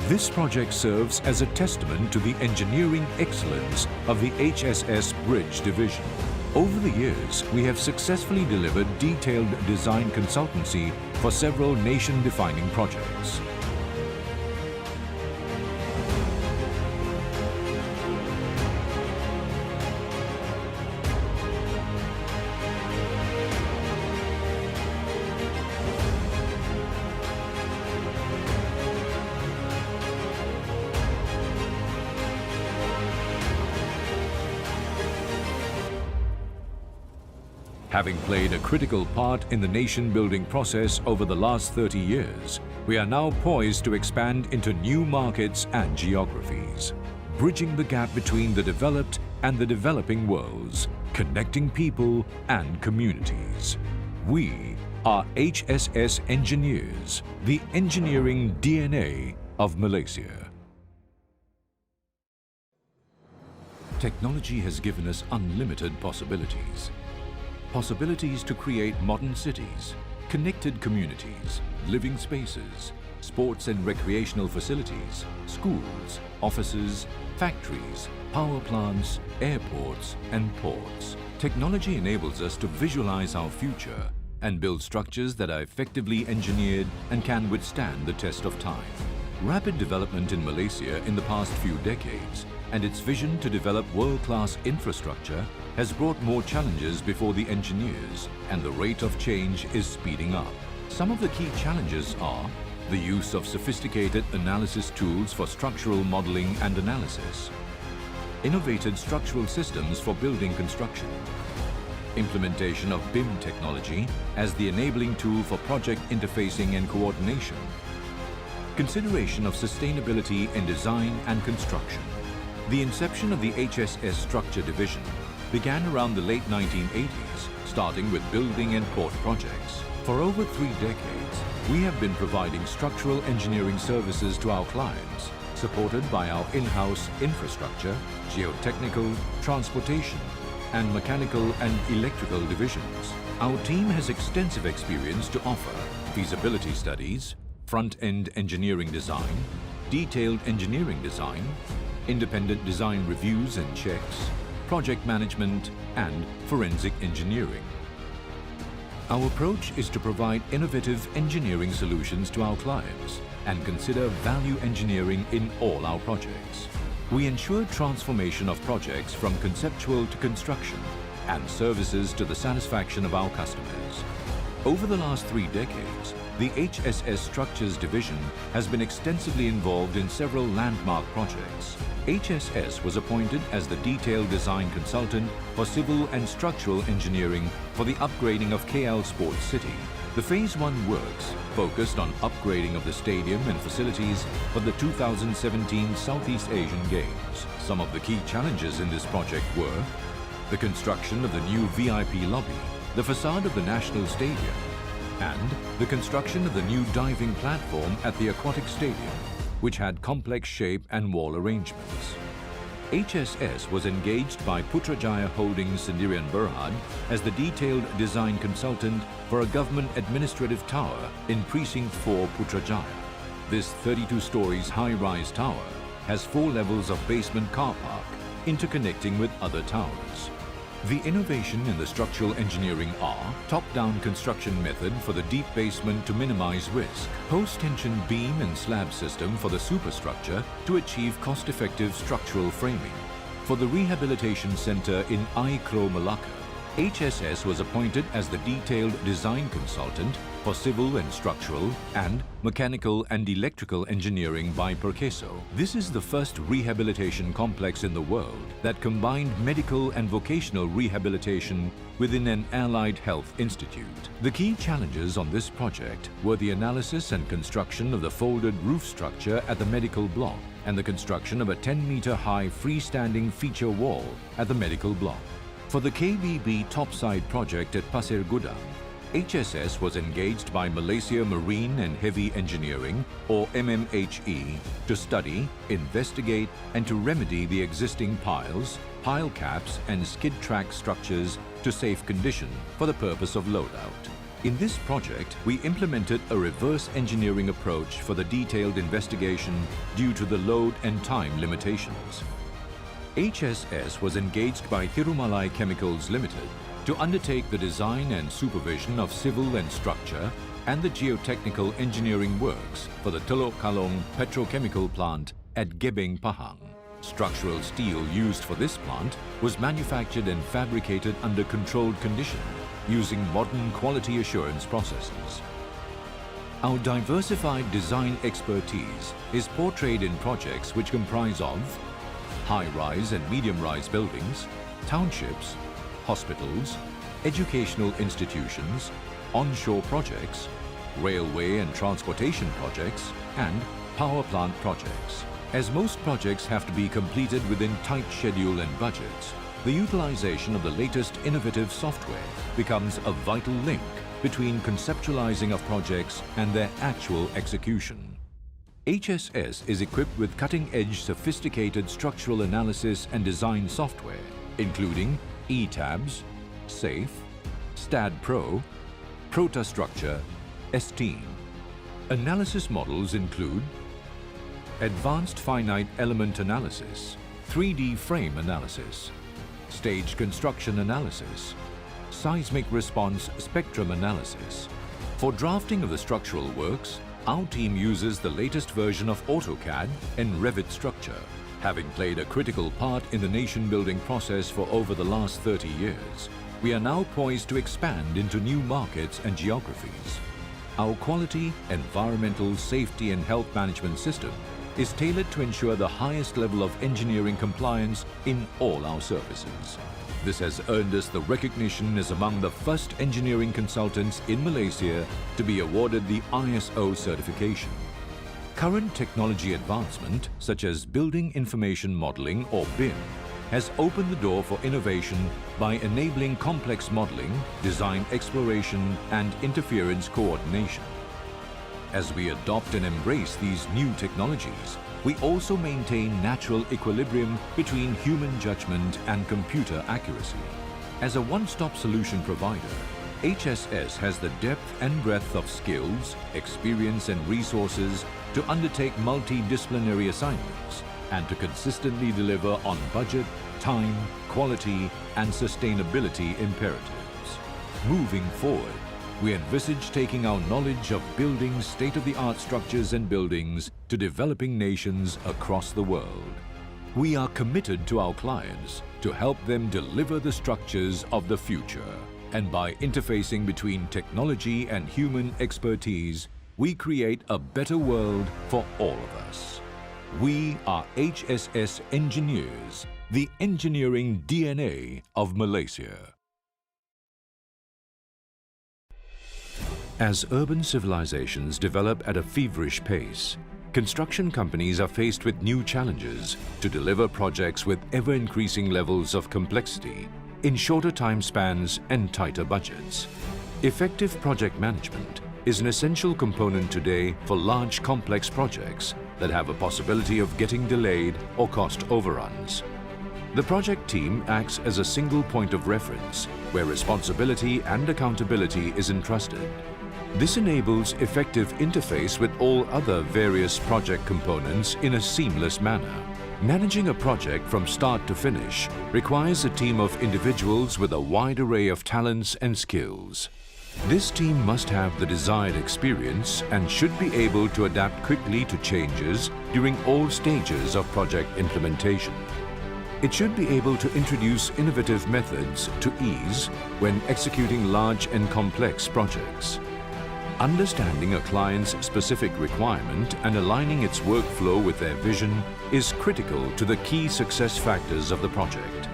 L: This project serves as a testament to the engineering excellence of the HSS Bridge Division. Over the years, we have successfully delivered detailed design consultancy for several nation-defining projects. Having played a critical part in the nation-building process over the last 30 years, we are now poised to expand into new markets and geographies, bridging the gap between the developed and the developing worlds, connecting people and communities. We are HSS Engineers, the engineering DNA of Malaysia. Technology has given us unlimited possibilities. Possibilities to create modern cities, connected communities, living spaces, sports and recreational facilities, schools, offices, factories, power plants, airports and ports. Technology enables us to visualize our future and build structures that are effectively engineered and can withstand the test of time. Rapid development in Malaysia in the past few decades and its vision to develop world-class infrastructure has brought more challenges before the engineers, and the rate of change is speeding up. Some of the key challenges are the use of sophisticated analysis tools for structural modeling and analysis, innovative structural systems for building construction, implementation of BIM technology as the enabling tool for project interfacing and coordination, consideration of sustainability in design and construction. The inception of the HSS Structure Division began around the late 1980s, starting with building and port projects. For over 3 decades, we have been providing structural engineering services to our clients, supported by our in-house infrastructure, geotechnical, transportation, and mechanical and electrical divisions. Our team has extensive experience to offer feasibility studies, front-end engineering design, detailed engineering design, independent design reviews and checks, project management, and forensic engineering. Our approach is to provide innovative engineering solutions to our clients and consider value engineering in all our projects. We ensure transformation of projects from conceptual to construction and services to the satisfaction of our customers. Over the last 3 decades, the HSS Structures Division has been extensively involved in several landmark projects. HSS was appointed as the detailed design consultant for civil and structural engineering for the upgrading of KL Sports City. The Phase 1 works focused on upgrading of the stadium and facilities for the 2017 Southeast Asian Games. Some of the key challenges in this project were the construction of the new VIP lobby, the facade of the National Stadium, and the construction of the new diving platform at the Aquatic Stadium, which had complex shape and wall arrangements. HSS was engaged by Putrajaya Holdings Engineers Berhad as the detailed design consultant for a government administrative tower in Precinct 4 Putrajaya. This 32 stories high-rise tower has 4 levels of basement car park interconnecting with other towers. The innovation in the structural engineering are top-down construction method for the deep basement to minimize risk, post-tension beam and slab system for the superstructure to achieve cost-effective structural framing. For the rehabilitation center in Aikro, Malacca, HSS was appointed as the detailed design consultant for civil and structural and mechanical and electrical engineering by Perkeso. This is the first rehabilitation complex in the world that combined medical and vocational rehabilitation within an allied health institute. The key challenges on this project were the analysis and construction of the folded roof structure at the medical block and the construction of a 10-meter-high freestanding feature wall at the medical block. For the KBB topside project at Pasir Gudang, HSS was engaged by Malaysia Marine and Heavy Engineering, or MMHE, to study, investigate and to remedy the existing piles, pile caps and skid track structures to safe condition for the purpose of loadout. In this project, we implemented a reverse engineering approach for the detailed investigation due to the load and time limitations. HSS was engaged by Thirumalai Chemicals Limited to undertake the design and supervision of civil and structure and the geotechnical engineering works for the Telok Kalong petrochemical plant at Gebeng, Pahang. Structural steel used for this plant was manufactured and fabricated under controlled condition using modern quality assurance processes. Our diversified design expertise is portrayed in projects which comprise of high-rise and medium-rise buildings, townships, hospitals, educational institutions, onshore projects, railway and transportation projects, and power plant projects. As most projects have to be completed within tight schedule and budgets, the utilization of the latest innovative software becomes a vital link between conceptualizing of projects and their actual execution. HSS is equipped with cutting-edge sophisticated structural analysis and design software, including ETABS, SAFE, STAD Pro, Protastructure, Esteem. Analysis models include Advanced Finite Element Analysis, 3D Frame Analysis, Staged Construction Analysis, Seismic Response Spectrum Analysis. For drafting of the structural works, our team uses the latest version of AutoCAD and Revit Structure, having played a critical part in the nation-building process for over the last 30 years. We are now poised to expand into new markets and geographies. Our quality, environmental, safety and health management system is tailored to ensure the highest level of engineering compliance in all our services. This has earned us the recognition as among the first engineering consultants in Malaysia to be awarded the ISO certification. Current technology advancement, such as Building Information Modeling or BIM, has opened the door for innovation by enabling complex modeling, design exploration and interference coordination. As we adopt and embrace these new technologies, we also maintain natural equilibrium between human judgment and computer accuracy. As a one-stop solution provider, HSS has the depth and breadth of skills, experience and resources to undertake multidisciplinary assignments and to consistently deliver on budget, time, quality and sustainability imperatives. Moving forward, we envisage taking our knowledge of building state-of-the-art structures and buildings to developing nations across the world. We are committed to our clients to help them deliver the structures of the future. And by interfacing between technology and human expertise, we create a better world for all of us. We are HSS Engineers, the engineering DNA of Malaysia. As urban civilizations develop at a feverish pace, construction companies are faced with new challenges to deliver projects with ever-increasing levels of complexity, in shorter time spans and tighter budgets. Effective project management is an essential component today for large complex projects that have a possibility of getting delayed or cost overruns. The project team acts as a single point of reference where responsibility and accountability is entrusted. This enables effective interface with all other various project components in a seamless manner. Managing a project from start to finish requires a team of individuals with a wide array of talents and skills. This team must have the desired experience and should be able to adapt quickly to changes during all stages of project implementation. It should be able to introduce innovative methods to ease when executing large and complex projects. Understanding a client's specific requirement and aligning its workflow with their vision is critical to the key success factors of the project.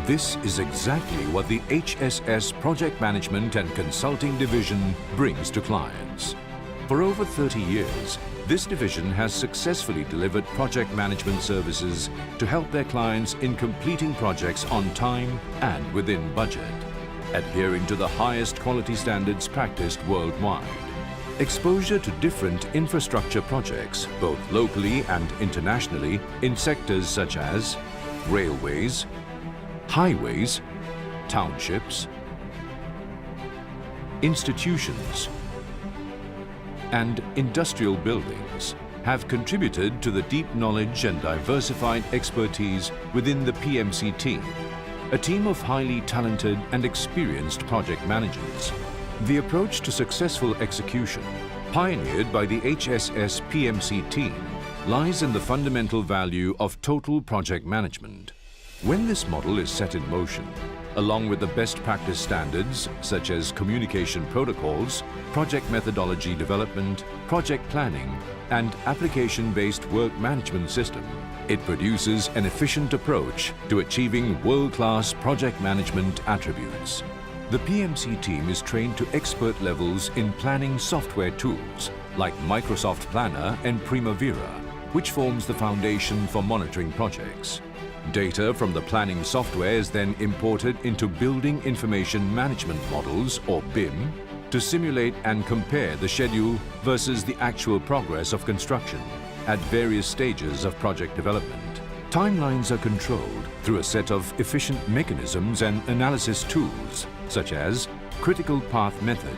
L: This is exactly what the HSS Project Management and Consulting Division brings to clients. For over 30 years, this division has successfully delivered project management services to help their clients in completing projects on time and within budget, adhering to the highest quality standards practiced worldwide. Exposure to different infrastructure projects, both locally and internationally, in sectors such as railways, highways, townships, institutions, and industrial buildings have contributed to the deep knowledge and diversified expertise within the PMC team, a team of highly talented and experienced project managers. The approach to successful execution, pioneered by the HSS PMC team, lies in the fundamental value of total project management. When this model is set in motion, along with the best practice standards such as communication protocols, project methodology development, project planning, and application-based work management system, it produces an efficient approach to achieving world-class project management attributes. The PMC team is trained to expert levels in planning software tools like Microsoft Planner and Primavera, which forms the foundation for monitoring projects. Data from the planning software is then imported into Building Information Management Models, or BIM, to simulate and compare the schedule versus the actual progress of construction at various stages of project development. Timelines are controlled through a set of efficient mechanisms and analysis tools, such as critical path method,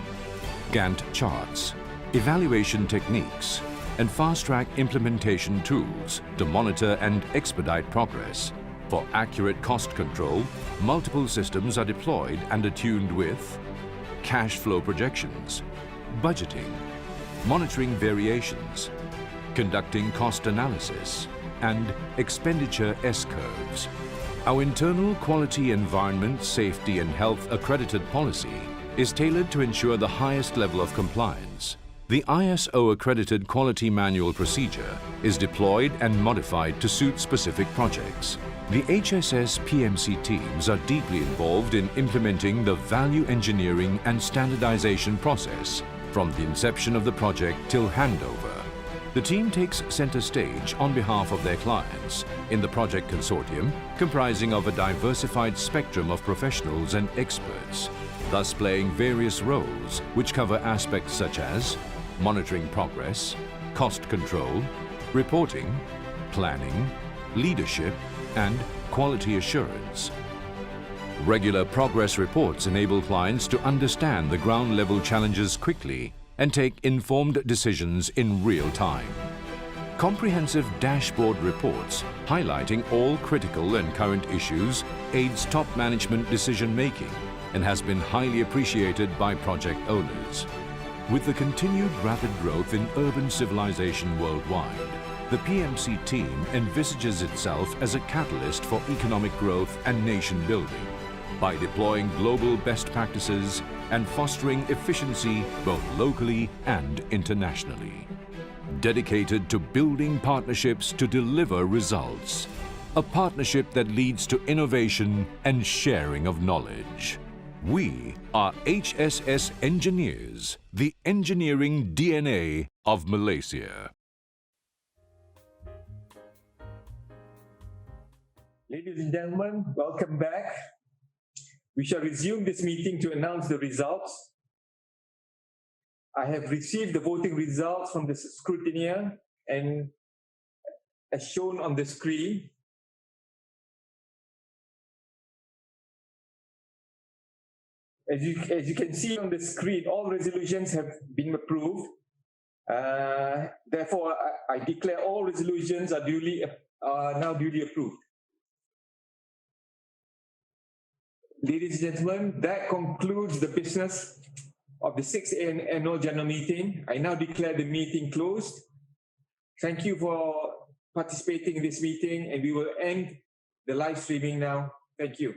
L: Gantt charts, evaluation techniques, and fast-track implementation tools to monitor and expedite progress. For accurate cost control, multiple systems are deployed and attuned with cash flow projections, budgeting, monitoring variations, conducting cost analysis, and expenditure S-curves. Our internal quality environment, safety and health accredited policy is tailored to ensure the highest level of compliance. The ISO accredited quality manual procedure is deployed and modified to suit specific projects. The HSS PMC teams are deeply involved in implementing the value engineering and standardization process from the inception of the project till handover. The team takes center stage on behalf of their clients in the project consortium, comprising of a diversified spectrum of professionals and experts, thus playing various roles which cover aspects such as monitoring progress, cost control, reporting, planning, leadership, and quality assurance. Regular progress reports enable clients to understand the ground-level challenges quickly and take informed decisions in real time. Comprehensive dashboard reports highlighting all critical and current issues aids top management decision-making and has been highly appreciated by project owners. With the continued rapid growth in urban civilization worldwide, the PMC team envisages itself as a catalyst for economic growth and nation building by deploying global best practices and fostering efficiency both locally and internationally. Dedicated to building partnerships to deliver results, a partnership that leads to innovation and sharing of knowledge. We are HSS Engineers, the engineering DNA of Malaysia.
C: Ladies and gentlemen, welcome back. We shall resume this meeting to announce the results. I have received the voting results from the scrutineer and as shown on the screen. As you can see on the screen, all resolutions have been approved. Therefore, I declare all resolutions are duly are now duly approved. Ladies and gentlemen, that concludes the business of the 6th Annual General Meeting. I now declare the meeting closed. Thank you for participating in this meeting, and we will end the live streaming now. Thank you.